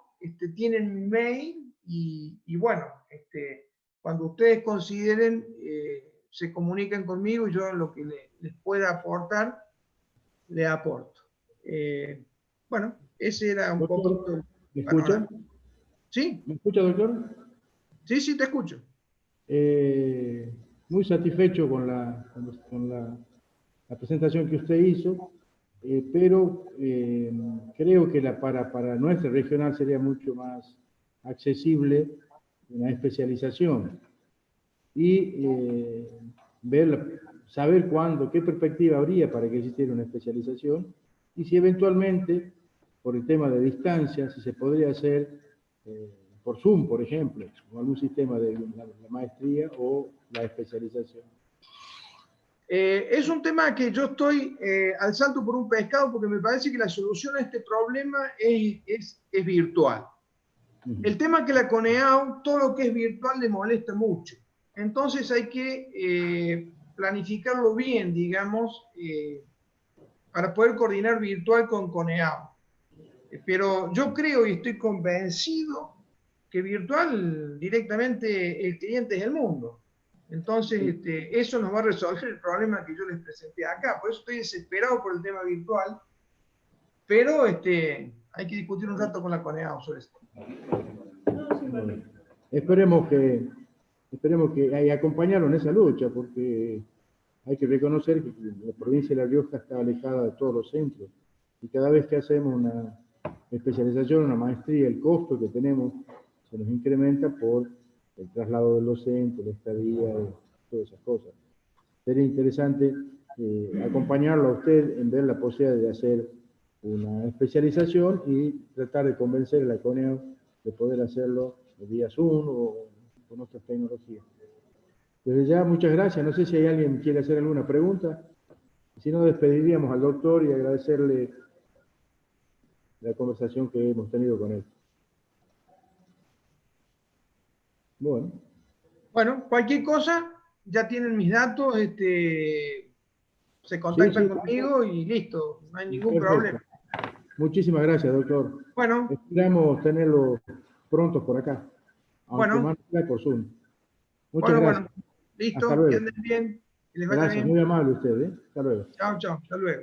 tienen mi mail, y bueno, cuando ustedes consideren, se comunican conmigo, y yo en lo que les pueda aportar, le aporto. Bueno, ese era un poquito... ¿Me escucha? ¿Sí? ¿Me escucha, doctor? Sí, sí, te escucho. Muy satisfecho con la presentación que usted hizo, pero creo que para nuestra regional sería mucho más accesible una especialización y saber cuándo, qué perspectiva habría para que existiera una especialización, y si eventualmente, por el tema de distancia, si se podría hacer por Zoom, por ejemplo, o algún sistema de la maestría o la especialización. Es un tema que yo estoy al salto por un pescado, porque me parece que la solución a este problema es virtual. El tema es que la CONEAU, todo lo que es virtual le molesta mucho. Entonces hay que planificarlo bien, digamos, para poder coordinar virtual con CONEAU. Pero yo creo y estoy convencido que virtual directamente el cliente es el mundo. Entonces, eso nos va a resolver el problema que yo les presenté acá. Por eso estoy desesperado por el tema virtual, pero hay que discutir un rato con la CONEAU sobre esto. Bueno, esperemos que acompañaron esa lucha, porque hay que reconocer que la provincia de La Rioja está alejada de todos los centros, y cada vez que hacemos una especialización, una maestría, el costo que tenemos se nos incrementa por el traslado del docente, la estadía, todas esas cosas. Sería interesante acompañarlo a usted en ver la posibilidad de hacer una especialización y tratar de convencer a la CONEAU de poder hacerlo vía Zoom o con otras tecnologías. Desde ya, muchas gracias. No sé si hay alguien que quiere hacer alguna pregunta. Si no, despediríamos al doctor y agradecerle la conversación que hemos tenido con él. Bueno. Bueno, cualquier cosa, ya tienen mis datos, se contactan Sí, sí. conmigo y listo, no hay ningún Perfecto. problema. Muchísimas gracias, doctor. Bueno, Esperamos tenerlo pronto por acá, aunque Bueno. más sea por Zoom. Muchas gracias. Listo, Hasta que luego. anden bien, que les vaya Gracias, bien. muy amable usted, ¿eh? Hasta luego. Chao, chao, hasta luego.